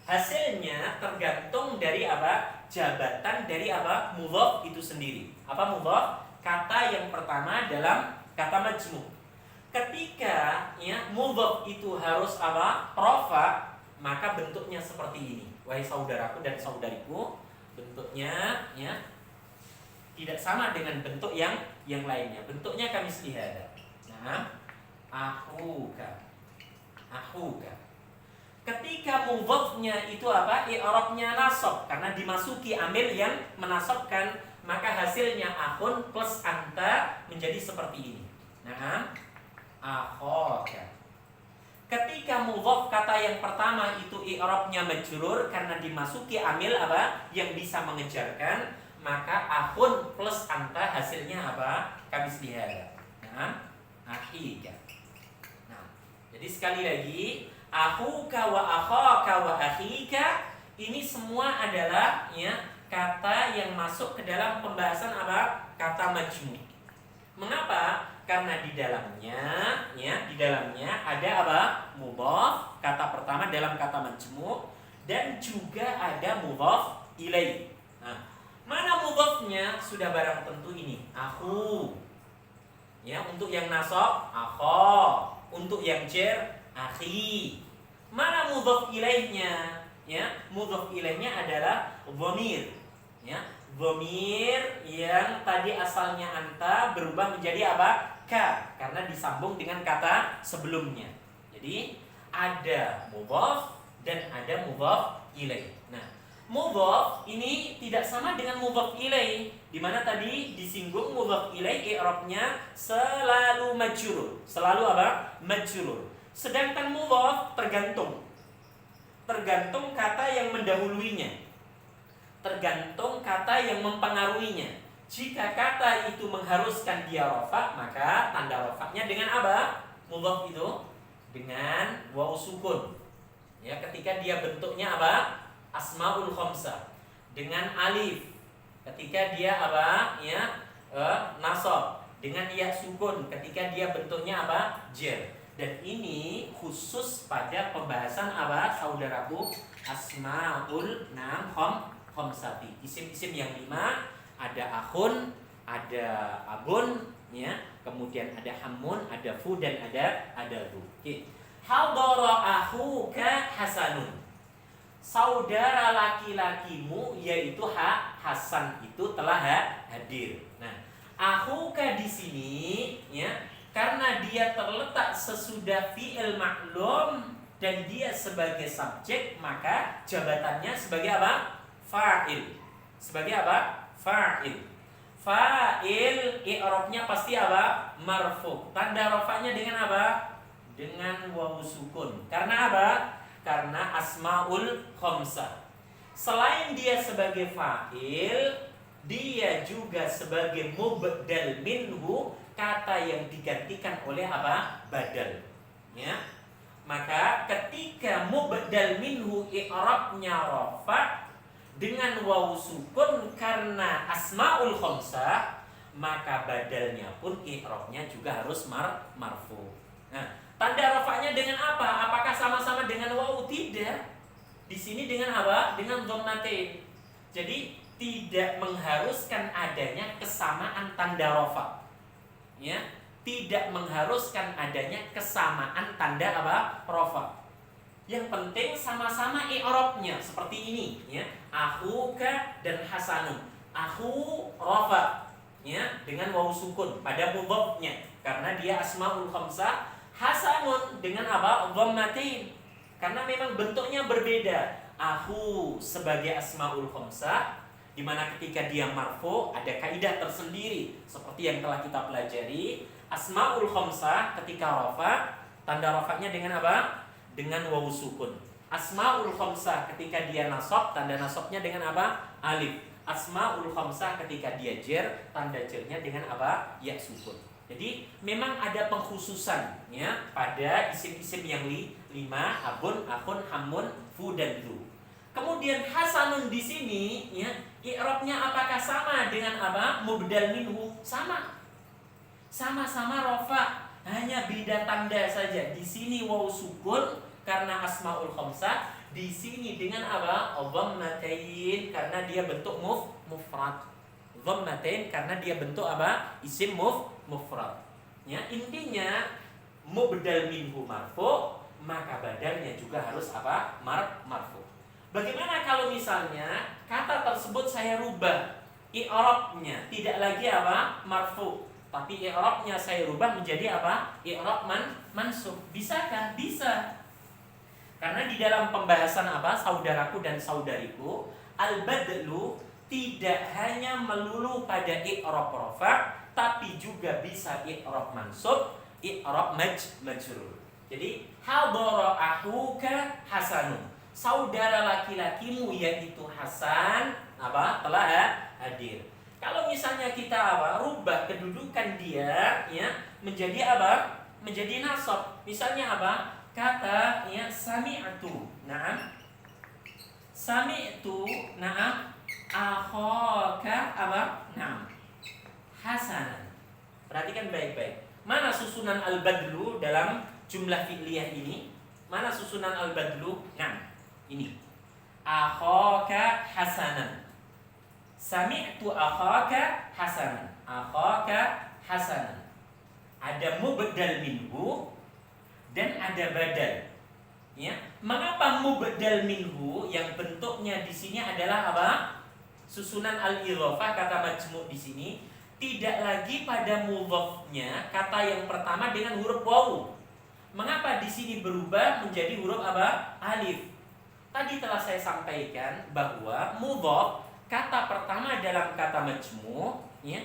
Hasilnya tergantung dari apa? Jabatan dari apa? Mudhaf itu sendiri. Apa mudhaf? Kata yang pertama dalam kata majmu'. Ketika ya mudhaf itu harus apa? Rafa, maka bentuknya seperti ini. Wahai saudaraku dan saudariku, bentuknya ya tidak sama dengan bentuk yang lainnya. Bentuknya kami lihat. Nah, akhuka. Ketika mudhafnya itu apa? I'rabnya nasab, karena dimasuki amil yang menasabkan, maka hasilnya akhun plus anta menjadi seperti ini. Nah, akhaka. Ketika mudhaf kata yang pertama itu i'rabnya majrur karena dimasuki amil apa? Yang bisa mengejarkan, maka akhun plus anta hasilnya apa? Kami lihat. Nah, akhika. Nah, jadi sekali lagi, akhuka wa akhaka wa akhika ini semua adalah ya kata yang masuk ke dalam pembahasan apa? Kata majmu'. Mengapa? Karena di dalamnya ada apa? Mudhaf, kata pertama dalam kata majmu', dan juga ada mudhaf ilaih. Nah, mana mudhafnya? Sudah barang tentu ini, akhu. Ya, untuk yang nasab, akha. Untuk yang jar, akhi. Mana mudhaf ilaihnya? Ya, mudhaf ilaihnya adalah dhamir. Ya, dhamir yang tadi asalnya anta berubah menjadi apa? Ka, karena disambung dengan kata sebelumnya. Jadi ada mudhaf dan ada mudhaf ilaih. Nah, mudhaf ini tidak sama dengan mudhaf ilaih, di mana tadi disinggung mudhaf ilaih i'rabnya selalu majrur. Selalu apa? Majrur. Sedangkan mudhaf tergantung kata yang mendahuluinya, tergantung kata yang mempengaruhinya. Jika kata itu mengharuskan dia rafa, maka tanda rafanya dengan apa? Mudhaf itu dengan waw sukun. Ya, ketika dia bentuknya apa? Asmaul khamsah. Dengan alif ketika dia apa? Ya, nasab. Dengan ya sukun ketika dia bentuknya apa? Jar. Dan ini khusus pada pembahasan apa? Saudaraku, asmaul khamsati. Isim-isim yang 5. Ada akhun, ada abun, ya, kemudian ada hamun, ada fu, dan ada ru. Oke. Hadara akhuka hasanun. Saudara laki-lakimu yaitu Hasan itu telah hadir. Nah, akhuka di sini ya, karena dia terletak sesudah fi'il maklum dan dia sebagai subjek, maka jabatannya sebagai apa? Fa'il. Sebagai apa? Fa'il. Fa'il i'rabnya pasti apa? Marfu. Tanda rafa'nya dengan apa? Dengan waw sukun. Karena apa? karena asmaul khamsah. Selain dia sebagai fa'il, dia juga sebagai mubdal minhu, kata yang digantikan oleh apa? Badal. Ya. Maka ketika mubdal minhu i'rabnya rafa dengan waw sukun karena asmaul khamsah, maka badalnya pun i'rabnya juga harus marfu. Nah, tanda rafanya dengan apa? Apakah sama-sama dengan waw? Tidak. Di sini dengan apa? Dengan dhammatain. Jadi tidak mengharuskan adanya kesamaan tanda rafa. Ya, tidak mengharuskan adanya kesamaan tanda apa? Rafa. Yang penting sama-sama i'rabnya seperti ini, ya. Akhuka dan hasanun. Akhu rafa, ya, dengan waw sukun pada mudhafnya karena dia asmaul khamsah. Hasanun dengan apa? Dhammatain. Karena memang bentuknya berbeda. Akhu sebagai asmaul khamsah, di mana ketika dia marfu ada kaidah tersendiri seperti yang telah kita pelajari. Asmaul khamsah ketika rafa, tanda rafanya dengan apa? Dengan waw sukun. Asmaul khamsah ketika dia nasab, tanda nasabnya dengan apa? Alif. Asmaul khamsah ketika dia jar, tanda jarnya dengan apa? Ya sukun. Jadi memang ada pengkhususan, ya, pada isim-isim yang lima, abun, akhun, hamun, fu dan du. Kemudian hasanun di sini, ya, i'rabnya apakah sama dengan apa? Mubdal minhu? Sama. Sama-sama rafa, hanya beda tanda saja. Di sini waw sukun karena asmaul khamsah, di sini dengan apa? Dhammatain karena dia bentuk mufrad. Dhammatain karena dia bentuk apa? Isim mufrad. Ya, intinya mubdal minhu marfu, maka badalnya juga harus apa? Marfu. Bagaimana kalau misalnya kata tersebut saya rubah i'rabnya, tidak lagi apa? Marfu, tapi i'rabnya saya rubah menjadi apa? I'rab mansub. Bisakah? Bisa. Karena di dalam pembahasan apa? Saudaraku dan saudariku, al-badlu tidak hanya melulu pada i'rab rafa, tapi juga bisa i'rab mansub, i'rab majrur. Jadi hadara akhuka hasanun. Saudara laki-lakimu yaitu Hasan apa? Telah hadir. Kalau misalnya kita apa? Rubah kedudukan dia, ya, menjadi apa? Menjadi nasab. Misalnya apa? Kata, ya, sami'tu. Naam. Sami'tu, naam. Akhaka apa? Naam. Hasanan. Perhatikan baik-baik. Mana susunan al-badlu dalam jumlah fi'liyah ini? Mana susunan al-badlu? Naam. Ini. Akhaka hasanan. Sami'tu akhaka hasanan. Akhaka hasanan. Ada mubdal minhu dan ada badal. Ya, mengapa mubdal minhu yang bentuknya di sini adalah apa? Susunan al-idhofah kata majmu' di sini tidak lagi pada mudhafnya kata yang pertama dengan huruf waw. Mengapa di sini berubah menjadi huruf apa? Alif. Tadi telah saya sampaikan bahwa mudhaf kata pertama dalam kata majmu', ya,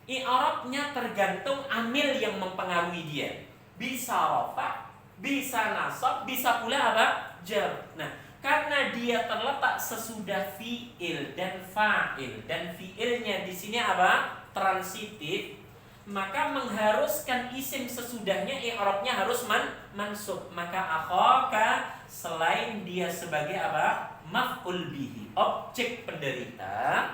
i'rabnya tergantung amil yang mempengaruhi dia. Bisa rafa, bisa nasab, bisa pula apa? Jar. Nah, karena dia terletak sesudah fi'il dan fa'il dan fi'ilnya di sini apa? Transitif, maka mengharuskan isim sesudahnya i'rabnya harus mansub. Maka akhaka selain dia sebagai apa? Maf'ul bihi, objek penderita,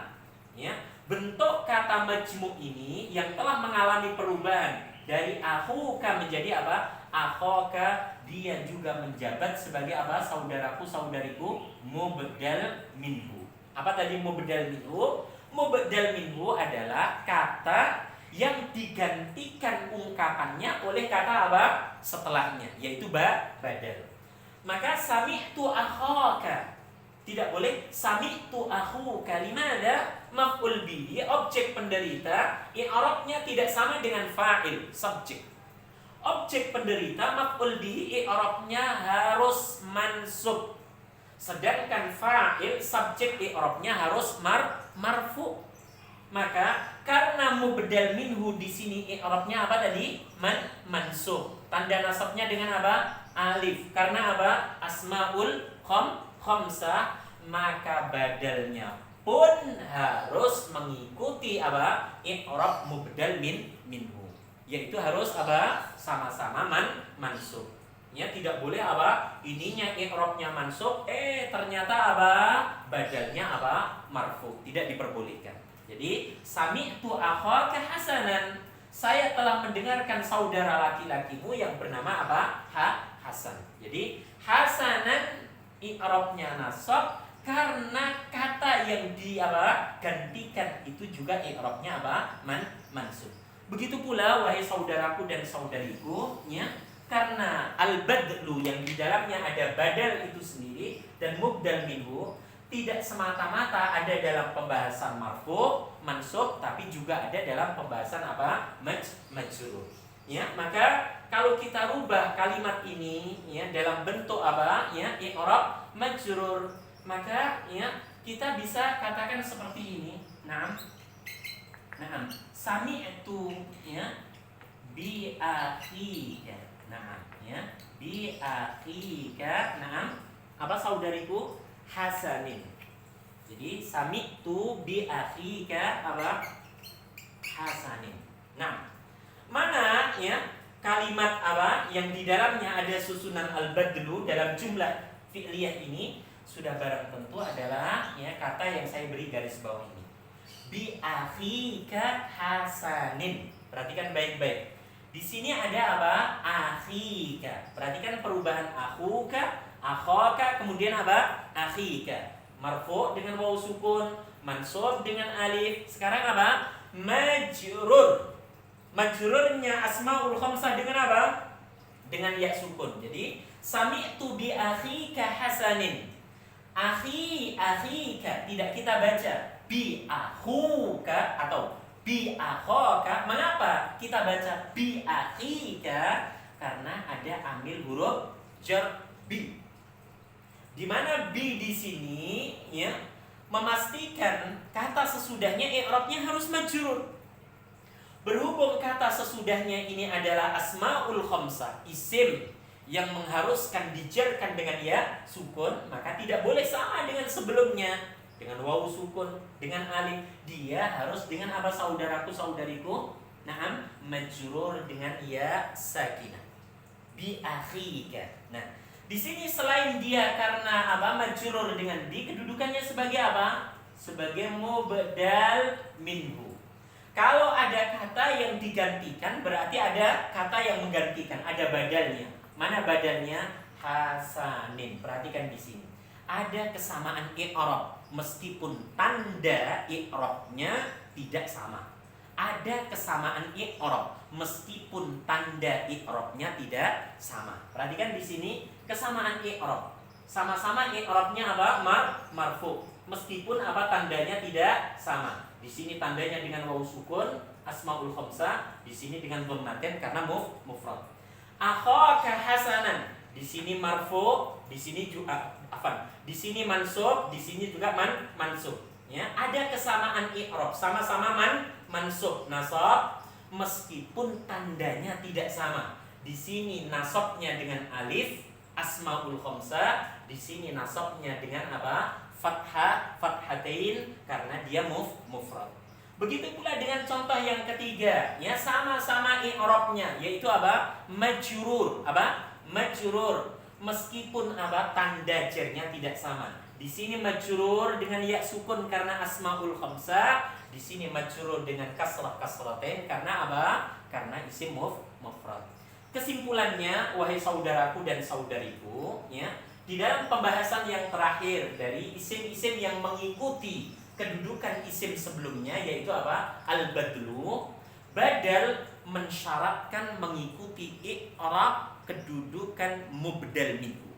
ya, bentuk kata majmu' ini yang telah mengalami perubahan dari akhuka menjadi apa? Akhaka, dia juga menjabat sebagai apa? Saudaraku, saudariku, mubdal minhu. Apa tadi mubdal minhu? Mubdal minhu adalah kata yang digantikan ungkapannya oleh kata apa? Setelahnya, yaitu badal. Maka sami'tu akhaka, tidak boleh sami'tu akhuka. Limada? Maf'ul bihi, objek penderita, i'rabnya tidak sama dengan fa'il, subjek. Objek penderita maf'ul bihi i'rabnya harus mansub. Sedangkan fa'il subjek i'rabnya harus marfu. Maka karena mubdal minhu di sini i'rabnya apa tadi? Mansub. Tanda nasabnya dengan apa? Alif. Karena apa? Asmaul khamsah, maka badalnya pun harus mengikuti apa? I'rab mubdal minhu. Yaitu harus apa? Sama-sama mansub. Ya, tidak boleh apa? Ininya i'rabnya mansub, ternyata apa? Badalnya apa? Marfu. Tidak diperbolehkan. Jadi, sami'tu akhaka hasanan. Saya telah mendengarkan saudara laki-lakimu yang bernama apa? Hasan. Jadi, hasanan i'rabnya nasab karena kata yang gantikan itu juga i'rabnya apa? Mansub. Begitu pula wahai saudaraku dan saudariku, ya. Karena al-badlu yang di dalamnya ada badal itu sendiri dan mubdal minhu tidak semata-mata ada dalam pembahasan marfu, mansub, tapi juga ada dalam pembahasan apa? Majrur. Ya, maka kalau kita rubah kalimat ini ya dalam bentuk apa? Ya, i'rab majrur, maka ya kita bisa katakan seperti ini. Naam. Sami'tu ya bi akhika. Nah, ya, bi akhika. Nah, apa saudariku? Hasanin. Jadi sami'tu bi akhika apa? Hasanin. Nah, mana ya kalimat apa yang di dalamnya ada susunan al-badlu dalam jumlah fi'liyah ini sudah barang tentu adalah ya kata yang saya beri garis bawah ini. Bi akhika hasanin. Perhatikan baik-baik. Di sini ada apa? Akhika. Perhatikan perubahan akhuka, akhaka, kemudian apa? Akhika. Marfu dengan waw sukun, mansub dengan alif. Sekarang apa? Majrur. Majrurnya asmaul khamsah dengan apa? Dengan ya sukun. Jadi sami'tu bi akhika hasanin. Akhika tidak kita baca bi akhuka atau bi akhaka. Mengapa kita baca bi akhika? Karena ada amil huruf jar bi. Di mana bi di sini ya memastikan kata sesudahnya i'rabnya harus majrur. Berhubung kata sesudahnya ini adalah asmaul khamsah, isim yang mengharuskan dijarkan dengan ya sukun, maka tidak boleh sama dengan sebelumnya. Dengan waw sukun, dengan alif, dia harus dengan apa saudaraku saudariku? Naam, majrur dengan ya sakinah. Bi akhika. Nah, di sini selain dia karena apa majrur dengan bi, kedudukannya sebagai apa? Sebagai mubdal minhu. Kalau ada kata yang digantikan berarti ada kata yang menggantikan, ada badalnya. Mana badalnya? Hasanin. Perhatikan di sini. Ada kesamaan i'rab meskipun tanda i'rabnya tidak sama. Ada kesamaan i'rab meskipun tanda i'rabnya tidak sama. Perhatikan di sini kesamaan i'rab. Sama-sama i'rabnya apa? Marfu. Meskipun apa tandanya tidak sama. Di sini tandanya dengan waw sukun, asmaul khamsah, di sini dengan dhammatin karena mufrad. Akhaka hasanan. Di sini marfu, di sini juga di sini mansub, di sini juga mansub. Ya, ada kesamaan i'rab, sama-sama mansub, nasab, meskipun tandanya tidak sama. Di sini nasabnya dengan alif, asmaul khamsah, di sini nasabnya dengan apa? Fathatain karena dia mufrad. Begitu pula dengan contoh yang ketiga, ya sama-sama i'rabnya yaitu apa? Majrur. Apa? Majrur. Meskipun apa tanda jarnya tidak sama. Di sini majrur dengan ya sukun karena asmaul khamsah, di sini majrur dengan kasratain karena apa? Karena isim mufrad. Kesimpulannya wahai saudaraku dan saudariku, ya, di dalam pembahasan yang terakhir dari isim-isim yang mengikuti kedudukan isim sebelumnya yaitu apa? Al-badlu, badal mensyaratkan mengikuti i'rab kedudukan mubdal minhu.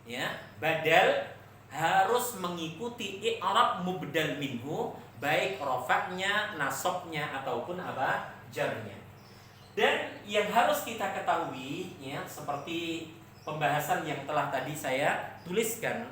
Ya, badal harus mengikuti i'rab mubdal minhu baik rafa'nya, nasabnya ataupun apa? Jarnya. Dan yang harus kita ketahui ya seperti pembahasan yang telah tadi saya tuliskan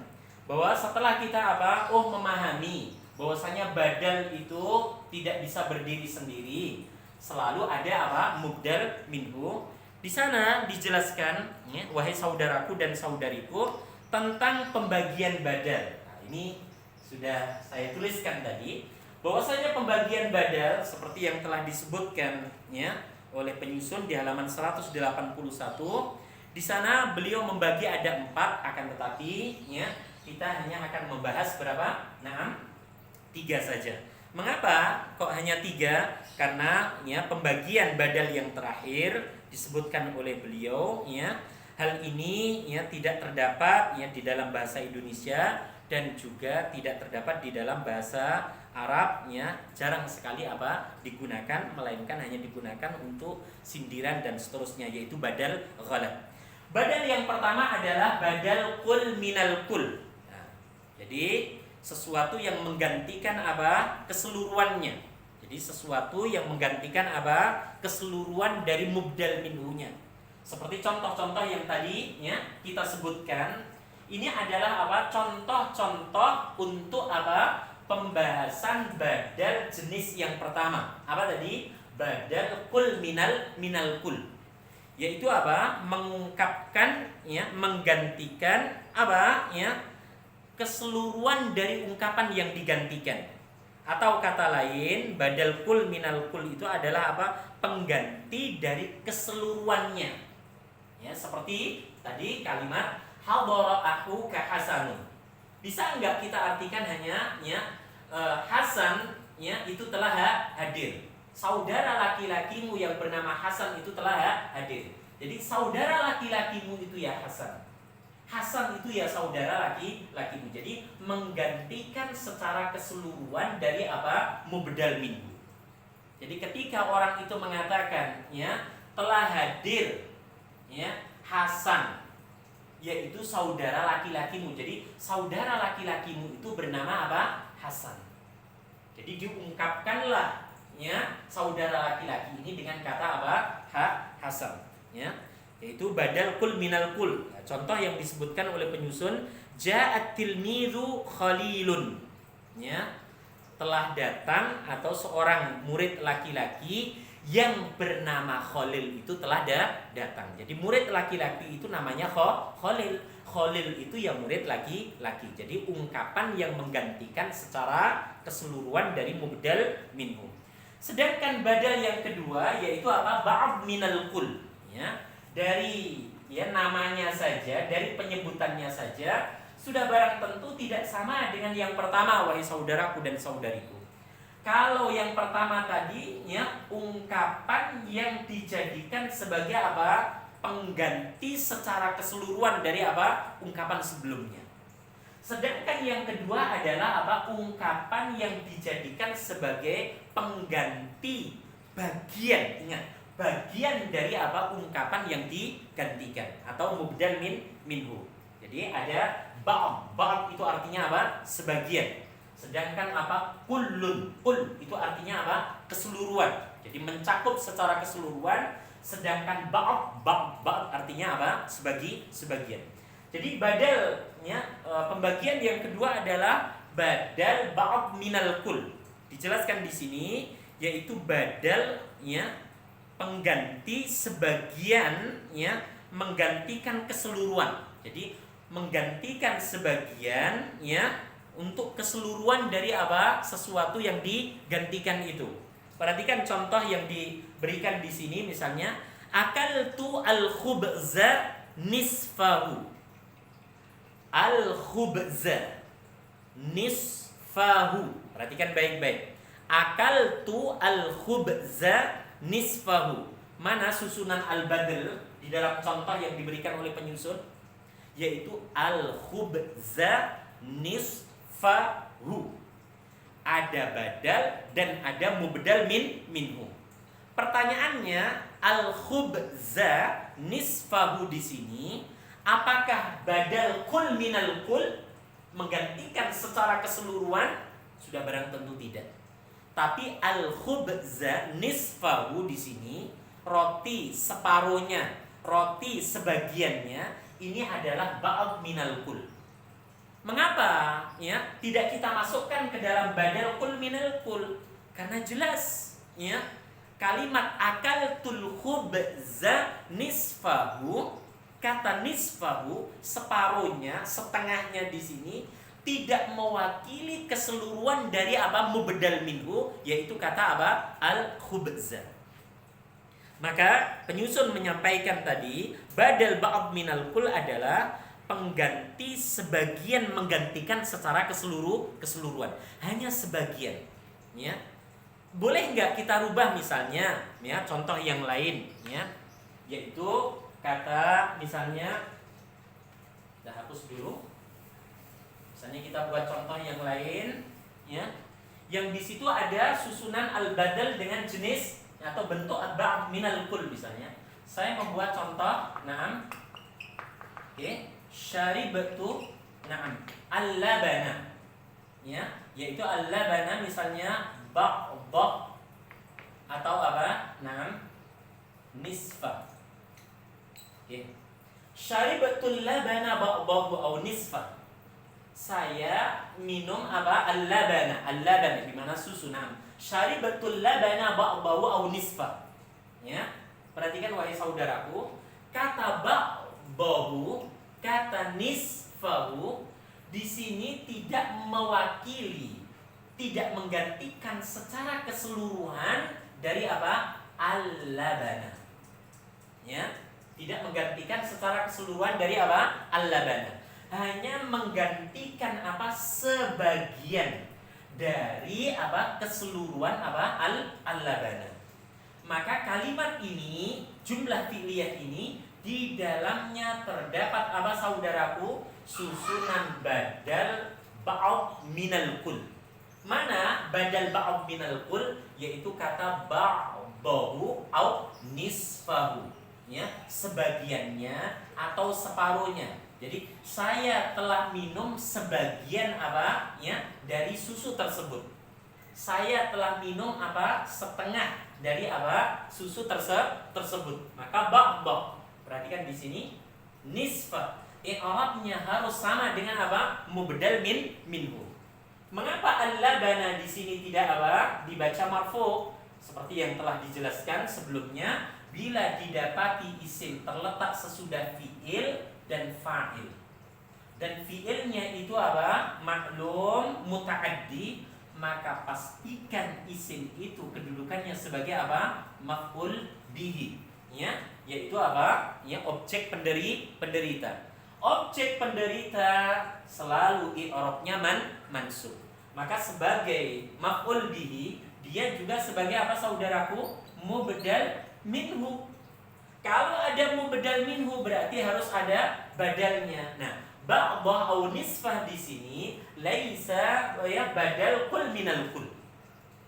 bahwa setelah kita apa? Memahami bahwasanya badal itu tidak bisa berdiri sendiri, selalu ada apa? Mubdal minhu. Di sana dijelaskan, ya, wahai saudaraku dan saudariku, tentang pembagian badal. Nah, ini sudah saya tuliskan tadi, bahwasanya pembagian badal seperti yang telah disebutkan, ya, oleh penyusun di halaman 181. Di sana beliau membagi ada 4, akan tetapi, ya, kita hanya akan membahas berapa? 3 saja. Mengapa kok hanya 3? Karena, ya, pembagian badal yang terakhir disebutkan oleh beliau, ya, hal ini, ya, tidak terdapat, ya, di dalam bahasa Indonesia dan juga tidak terdapat di dalam bahasa Arab, ya, jarang sekali apa digunakan, melainkan hanya digunakan untuk sindiran dan seterusnya, yaitu badal ghalat. Badal yang pertama adalah badal kul minal kul. Nah, jadi sesuatu yang menggantikan apa? Keseluruhannya. Jadi sesuatu yang menggantikan apa? Keseluruhan dari mubdal minhunya. Seperti contoh-contoh yang tadi, ya, kita sebutkan. Ini adalah apa? Contoh-contoh untuk apa? Pembahasan badal jenis yang pertama. Apa tadi? Badal kul minal kul. Yaitu apa? Mengungkapkan, ya, menggantikan apa? Ya, keseluruhan dari ungkapan yang digantikan. Atau kata lain, badal kul minal kul itu adalah apa? Pengganti dari keseluruhannya. Ya, seperti tadi kalimat hadara aku ka Hasanun. Bisa enggak kita artikan hanya, ya, Hasan, ya, itu telah hadir. Saudara laki-lakimu yang bernama Hasan itu telah hadir. Jadi saudara laki-lakimu itu ya Hasan. Hasan itu ya saudara laki-lakimu. Jadi menggantikan secara keseluruhan dari apa? Mubdal minhu. Jadi ketika orang itu mengatakan, ya, telah hadir, ya, Hasan, yaitu saudara laki-lakimu. Jadi saudara laki-lakimu itu bernama apa? Hasan. Jadi diungkapkanlah, ya, saudara laki-laki ini dengan kata apa? Hasan, ya, yaitu badal kul minal kul. Nah, contoh yang disebutkan oleh penyusun, ja'at tilmizu Khalilun, ya, telah datang atau seorang murid laki-laki yang bernama Khalil itu telah datang. Jadi murid laki-laki itu namanya Khalil. Khalil itu ya murid laki-laki. Jadi ungkapan yang menggantikan secara keseluruhan dari mubdal minhu. Sedangkan badal yang kedua yaitu apa? Ba'd minal kul, ya. Dari, ya, namanya saja, dari penyebutannya saja sudah barang tentu tidak sama dengan yang pertama, wahai saudaraku dan saudariku. Kalau yang pertama tadi, ya, ungkapan yang dijadikan sebagai apa? Pengganti secara keseluruhan dari apa? Ungkapan sebelumnya. Sedangkan yang kedua adalah apa? Ungkapan yang dijadikan sebagai pengganti bagian, ingat, bagian dari apa? Ungkapan yang digantikan atau mubdal minhu. Jadi ada ba'd itu artinya apa? Sebagian. Sedangkan apa? Kullun, kul itu artinya apa? Keseluruhan. Jadi mencakup secara keseluruhan. Sedangkan ba'd artinya apa? Sebagian. Jadi badalnya, pembagian yang kedua adalah badal ba'd minal kul. Dijelaskan di sini yaitu badalnya pengganti sebagian, ya, menggantikan keseluruhan. Jadi menggantikan sebagian, ya, untuk keseluruhan dari apa? Sesuatu yang digantikan itu. Perhatikan contoh yang diberikan di sini, misalnya akaltu al-khubza nisfahu. Al-khubza nisfahu. Perhatikan baik-baik. Akaltu al-khubza nisfahu. Mana susunan al-badal di dalam contoh yang diberikan oleh penyusun? Yaitu al-khubza nisfahu. Ada badal dan ada mubdal minhu. Pertanyaannya, al-khubza nisfahu di sini, apakah badal kul minal kul menggantikan secara keseluruhan? Sudah barang tentu tidak. Tapi al-khubza nisfahu di sini, roti separuhnya, roti sebagiannya, ini adalah ba'd minal kul. Mengapa ya tidak kita masukkan ke dalam badal kul minal kul? Karena jelas ya kalimat akaltul khubza nisfahu, kata nisfahu separuhnya, setengahnya di sini tidak mewakili keseluruhan dari apa mubdal minhu, yaitu kata apa al khubza. Maka penyusun menyampaikan tadi badal ba'd minal kul adalah pengganti sebagian menggantikan secara keseluruhan, hanya sebagian ya. Boleh nggak kita rubah misalnya ya contoh yang lain ya, yaitu kata misalnya kita hapus dulu. Misalnya kita buat contoh yang lain ya, yang di situ ada susunan al-badal dengan jenis atau bentuk ba'd minal kul misalnya. Saya membuat contoh, na'am. Oke. Syaribtu na'am al-labana ya, yaitu al-labana misalnya ba'dha atau apa na'am nisfa. Oke. Syaribtu al-labana ba'dahu atau nisfa. Saya minum apa al-labana, al-labana di mana susu. Na'am. Syaribtu al-labana ba'dahu atau nisfa. Ya. Perhatikan wahai saudaraku, kata ba'dahu, kata nisfahu di sini tidak mewakili, tidak menggantikan secara keseluruhan dari apa al-labana. Ya, tidak menggantikan secara keseluruhan dari apa al-labana. Hanya menggantikan apa sebagian dari apa keseluruhan apa al-labana. Maka kalimat ini, jumlah fi'liyah ini di dalamnya terdapat apa saudaraku? Susunan badal ba'd minal kul. Mana badal ba'd minal kul? Yaitu kata ba'dahu au nisfahu. Ya, sebagiannya atau separuhnya. Jadi saya telah minum sebagian apa? Ya, dari susu tersebut. Saya telah minum apa? Setengah dari apa? Susu tersebut. Maka ba'd. Perhatikan di sini nisfa. I'rabnya harus sama dengan apa? Mubdal minhu. Mengapa al-labana di sini tidak apa? Dibaca marfu? Seperti yang telah dijelaskan sebelumnya, bila didapati isim terletak sesudah fi'il dan fa'il. Dan fi'ilnya itu apa? Maklum muta'addi, maka pastikan isim itu kedudukannya sebagai apa? Maf'ul bihi. Ya, yaitu apa? Ya, objek penderita. Objek penderita selalu i'rabnya mansub. Maka sebagai maf'ul bihi, dia juga sebagai apa saudaraku? Mubdal minhu. Kalau ada mubdal minhu berarti harus ada badalnya. Nah, ba'dha au nisfah di sini laisa ya badal kul minal kul.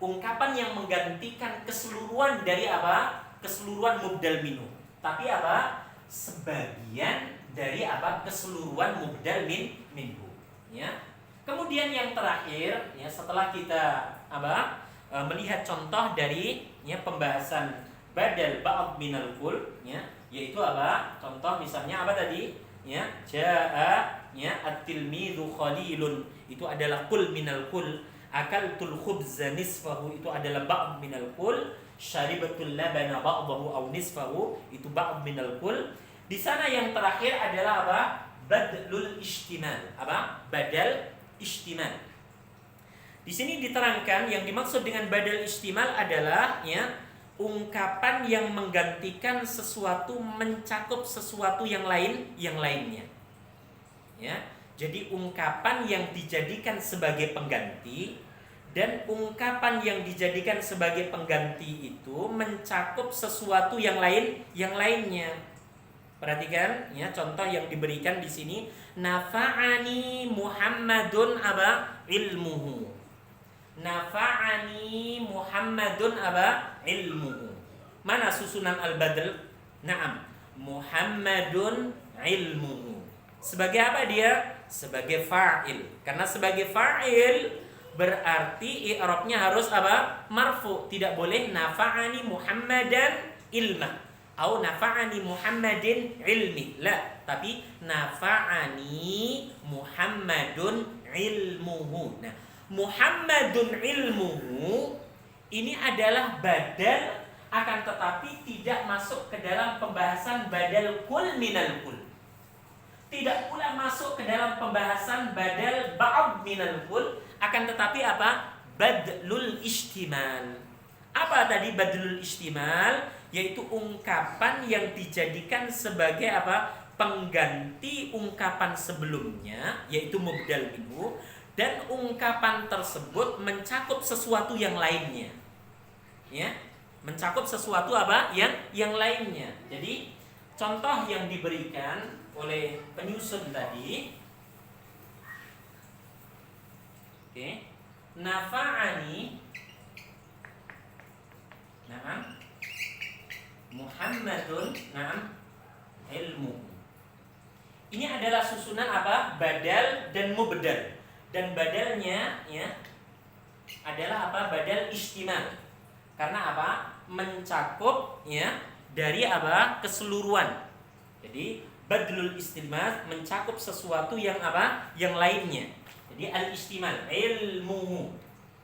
Ungkapan yang menggantikan keseluruhan dari apa? Keseluruhan mubdal minhu. Tapi apa? Sebagian dari apa? Keseluruhan mubdal minhu. Ya. Kemudian yang terakhir, ya setelah kita apa? Melihat contoh dari ya pembahasan badal ba'd minal kul, ya, yaitu apa? Contoh misalnya apa tadi? Ya, jaa ya at-tilmidhu khalilun, itu adalah kul minal kul. Akaltul khubza nisfahu, itu adalah ba'd minal kul. Syaribatul labana ba'dahu aw nisfahu, itu ba'd minal kul. Di sana yang terakhir adalah apa? Badlul istimal. Apa? Badal istimal. Di sini diterangkan yang dimaksud dengan badal istimal adalah ya ungkapan yang menggantikan sesuatu, mencakup sesuatu yang lainnya. Ya. Jadi ungkapan yang dijadikan sebagai pengganti dan ungkapan yang dijadikan sebagai pengganti itu mencakup sesuatu yang lainnya. Perhatikan ya contoh yang diberikan di sini, nafa'ani Muhammadun aba ilmuhu. Nafa'ani Muhammadun aba ilmuhu. Mana susunan al-badal? Naam, Muhammadun ilmuhu. Sebagai apa dia? Sebagai fa'il. Karena sebagai fa'il berarti i'rabnya harus apa? Marfu. Tidak boleh nafa'ani Muhammadan ilmah. Au nafa'ani Muhammadin ilmi. La, tapi nafa'ani Muhammadun ilmuhu. Nah, Muhammadun ilmuhu ini adalah badal, akan tetapi tidak masuk ke dalam pembahasan badal kul minal kul. Tidak pula masuk ke dalam pembahasan badal ba'd minal kul, akan tetapi apa? Badlul istimal. Apa tadi badlul istimal? Yaitu ungkapan yang dijadikan sebagai apa? Pengganti ungkapan sebelumnya, yaitu mubdal minhu, dan ungkapan tersebut mencakup sesuatu yang lainnya. Ya, mencakup sesuatu apa? Yang lainnya. Jadi contoh yang diberikan oleh penyusun tadi, oke, nafa'ani, nah, Muhammadun, nah, ilmu. Ini adalah susunan apa? Badal dan mubdal. Dan badalnya ya adalah apa? Badal istimal. Karena apa? Mencakup ya dari apa? Keseluruhan. Jadi badlul istimal mencakup sesuatu yang apa? Yang lainnya. Jadi al-istimal, ilmu.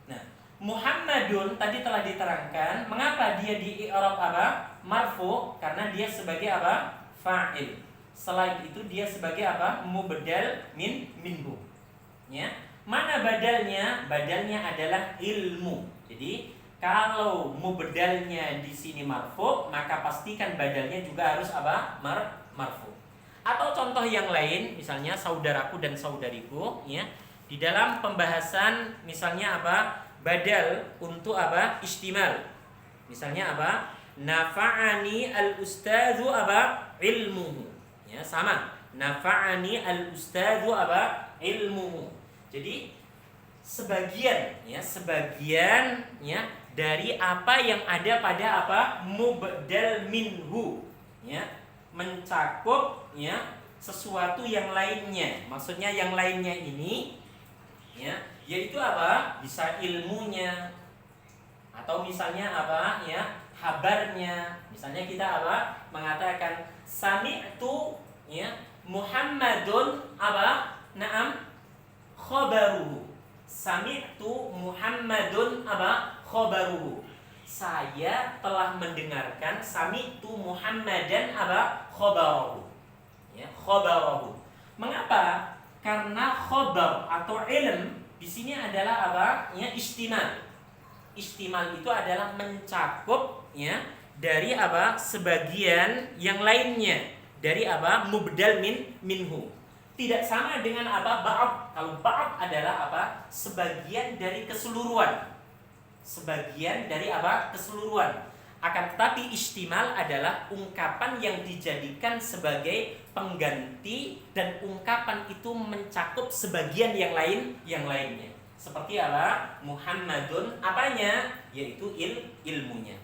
Nah, Muhammadun tadi telah diterangkan mengapa dia di i'rab apa? Marfu, karena dia sebagai apa? Fa'il. Selain itu dia sebagai apa? Mubdal minhu. Ya. Mana badalnya? Badalnya adalah ilmu. Jadi kalau mubdalnya di sini marfu, maka pastikan badalnya juga harus apa? Marfu. Atau contoh yang lain, misalnya saudaraku dan saudariku, ya. Di dalam pembahasan misalnya apa? Badal untuk apa? Istimal. Misalnya apa? Nafa'ani al-ustadzu apa? Ilmuhu. Ya, sama. Nafa'ani al-ustadzu apa? Ilmuhu. Jadi sebagian ya dari apa yang ada pada apa? Mubdal minhu, ya, mencakup ya sesuatu yang lainnya. Maksudnya yang lainnya ini ya, yaitu apa? Bisa ilmunya, atau misalnya apa? Ya, kabarnya. Misalnya kita apa? Mengatakan sami'tu ya Muhammadun apa? Naam khabaruhu. Sami'tu Muhammadun apa? Khabaruhu. Saya telah mendengarkan sami'tu Muhammadan apa? Khabaruhu. Ya, khabaruhu. Mengapa? Karena khabar atau ilm di sini adalah apa? Ya, istimal. Istimal itu adalah mencakup ya dari apa? Sebagian yang lainnya. Dari apa? Mubdal minhu. Tidak sama dengan apa? Ba'd. Kalau ba'd adalah apa? Sebagian dari keseluruhan. Sebagian dari apa? Keseluruhan. Akan tetapi istimal adalah ungkapan yang dijadikan sebagai pengganti, dan ungkapan itu mencakup sebagian yang lainnya. Seperti apa? Muhammadun apanya? Yaitu ilmunya.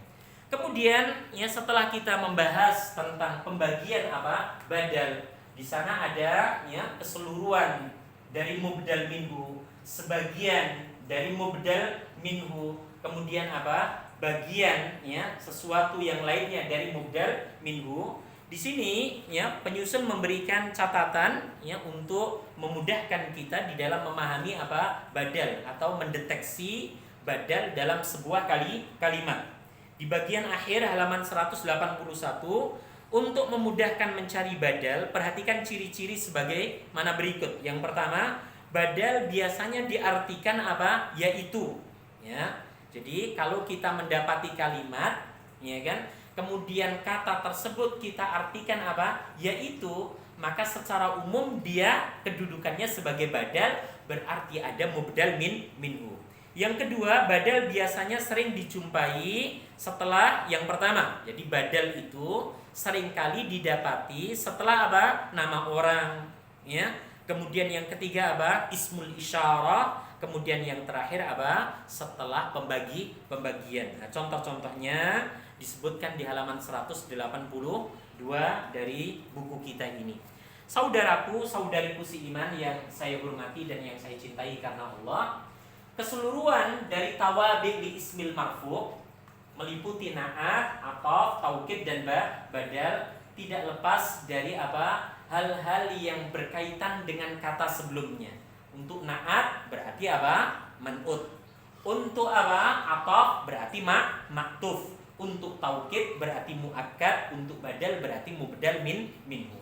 Kemudian ya setelah kita membahas tentang pembagian apa? Badal. Di sana ada ya keseluruhan dari mubdal minhu, sebagian dari mubdal minhu, kemudian apa? Bagian ya sesuatu yang lainnya dari mubdal minhu. Di sini ya penyusun memberikan catatan ya untuk memudahkan kita di dalam memahami apa? Badal atau mendeteksi badal dalam sebuah kalimat. Di bagian akhir halaman 181, untuk memudahkan mencari badal, perhatikan ciri-ciri sebagai mana berikut. Yang pertama, badal biasanya diartikan apa? Yaitu ya. Jadi kalau kita mendapati kalimat, ya kan, kemudian kata tersebut kita artikan apa? Yaitu, maka secara umum dia kedudukannya sebagai badal, berarti ada mubdal minhu. Yang kedua, badal biasanya sering dijumpai setelah yang pertama. Jadi badal itu seringkali didapati setelah apa? Nama orang, ya. Kemudian yang ketiga apa? Ismul isyarah. Kemudian yang terakhir apa? Setelah pembagian. Nah, contoh-contohnya disebutkan di halaman 182 dari buku kita ini. Saudaraku, saudariku seiman yang saya hormati dan yang saya cintai karena Allah, keseluruhan dari tawabi li ismil marfu meliputi na'at, atau taukid dan badal, tidak lepas dari apa? Hal-hal yang berkaitan dengan kata sebelumnya. Untuk na'at berarti apa? Man'ut. Untuk apa? Ataf berarti maktuf. Untuk taukid berarti muakkad. Untuk badal berarti mubdal minhu.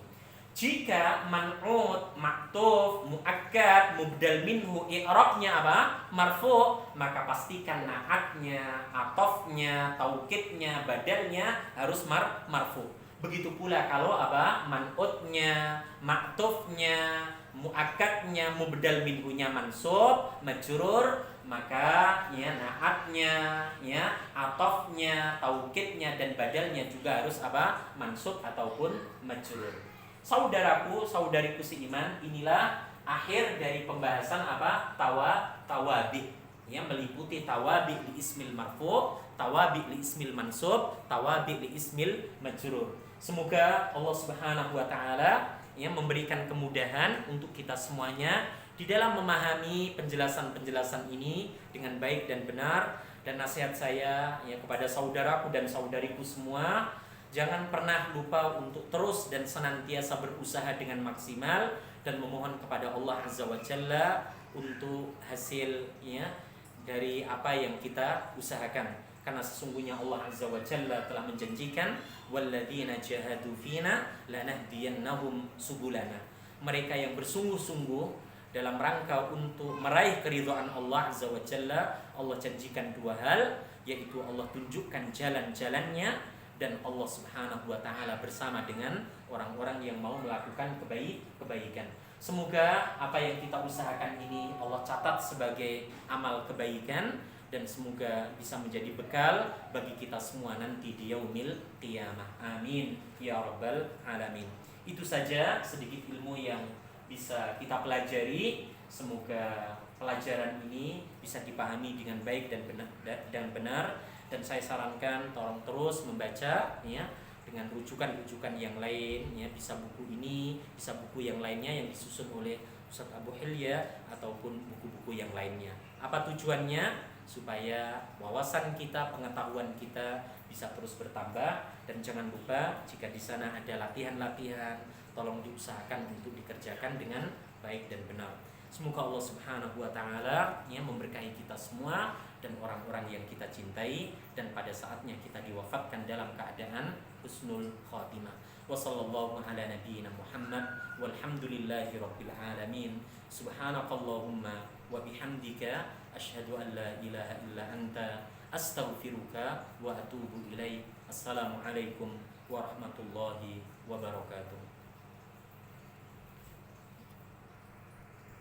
Jika man'ut, maktuf, muakkad, mubdal minhu i'rabnya apa? Marfu', maka pastikan na'atnya, atofnya, taukidnya, badalnya harus marfu'. Begitu pula kalau apa? Man'utnya, maktufnya, muakkadnya, mubdal minhunya mansub, majrur, maka ya na'atnya, ya atofnya, taukidnya dan badalnya juga harus apa? Mansub ataupun majrur. Saudaraku, saudariku seiman, inilah akhir dari pembahasan apa? Tawabi. Yang meliputi tawabi li ismil marfu, tawabi li ismil mansub, tawabi li ismil majrur. Semoga Allah Subhanahu wa taala yang memberikan kemudahan untuk kita semuanya di dalam memahami penjelasan-penjelasan ini dengan baik dan benar. Dan nasihat saya ya kepada saudaraku dan saudariku semua, jangan pernah lupa untuk terus dan senantiasa berusaha dengan maksimal dan memohon kepada Allah Azza wa Jalla untuk hasil ya dari apa yang kita usahakan. Karena sesungguhnya Allah Azza wa Jalla telah menjanjikan walladzina jahadu fina lanahdiyannahum subulana. Mereka yang bersungguh-sungguh dalam rangka untuk meraih keridhaan Allah Azza wa Jalla, Allah janjikan dua hal, yaitu Allah tunjukkan jalan-jalannya dan Allah Subhanahu wa taala bersama dengan orang-orang yang mau melakukan kebaikan. Semoga apa yang kita usahakan ini Allah catat sebagai amal kebaikan dan semoga bisa menjadi bekal bagi kita semua nanti di yaumil qiyamah. Amin ya rabbal alamin. Itu saja sedikit ilmu yang bisa kita pelajari. Semoga pelajaran ini bisa dipahami dengan baik dan benar. Dan saya sarankan tolong terus membaca ya dengan rujukan-rujukan yang lain ya, bisa buku ini, bisa buku yang lainnya yang disusun oleh Ustaz Abu Hilya ataupun buku-buku yang lainnya. Apa tujuannya? Supaya wawasan kita, pengetahuan kita bisa terus bertambah. Dan jangan lupa jika di sana ada latihan-latihan, tolong diusahakan untuk dikerjakan dengan baik dan benar. Semoga Allah Subhanahu wa taala yang memberkahi kita semua dan orang-orang yang kita cintai, dan pada saatnya kita diwafatkan dalam keadaan husnul khatimah. Wa sallallahu ala nabiyyina Muhammad walhamdulillahi rabbil alamin. Subhanakallahumma wa bihamdika asyhadu an la ilaha illa anta astaghfiruka wa atubu ilaik. Assalamualaikum warahmatullahi wabarakatuh.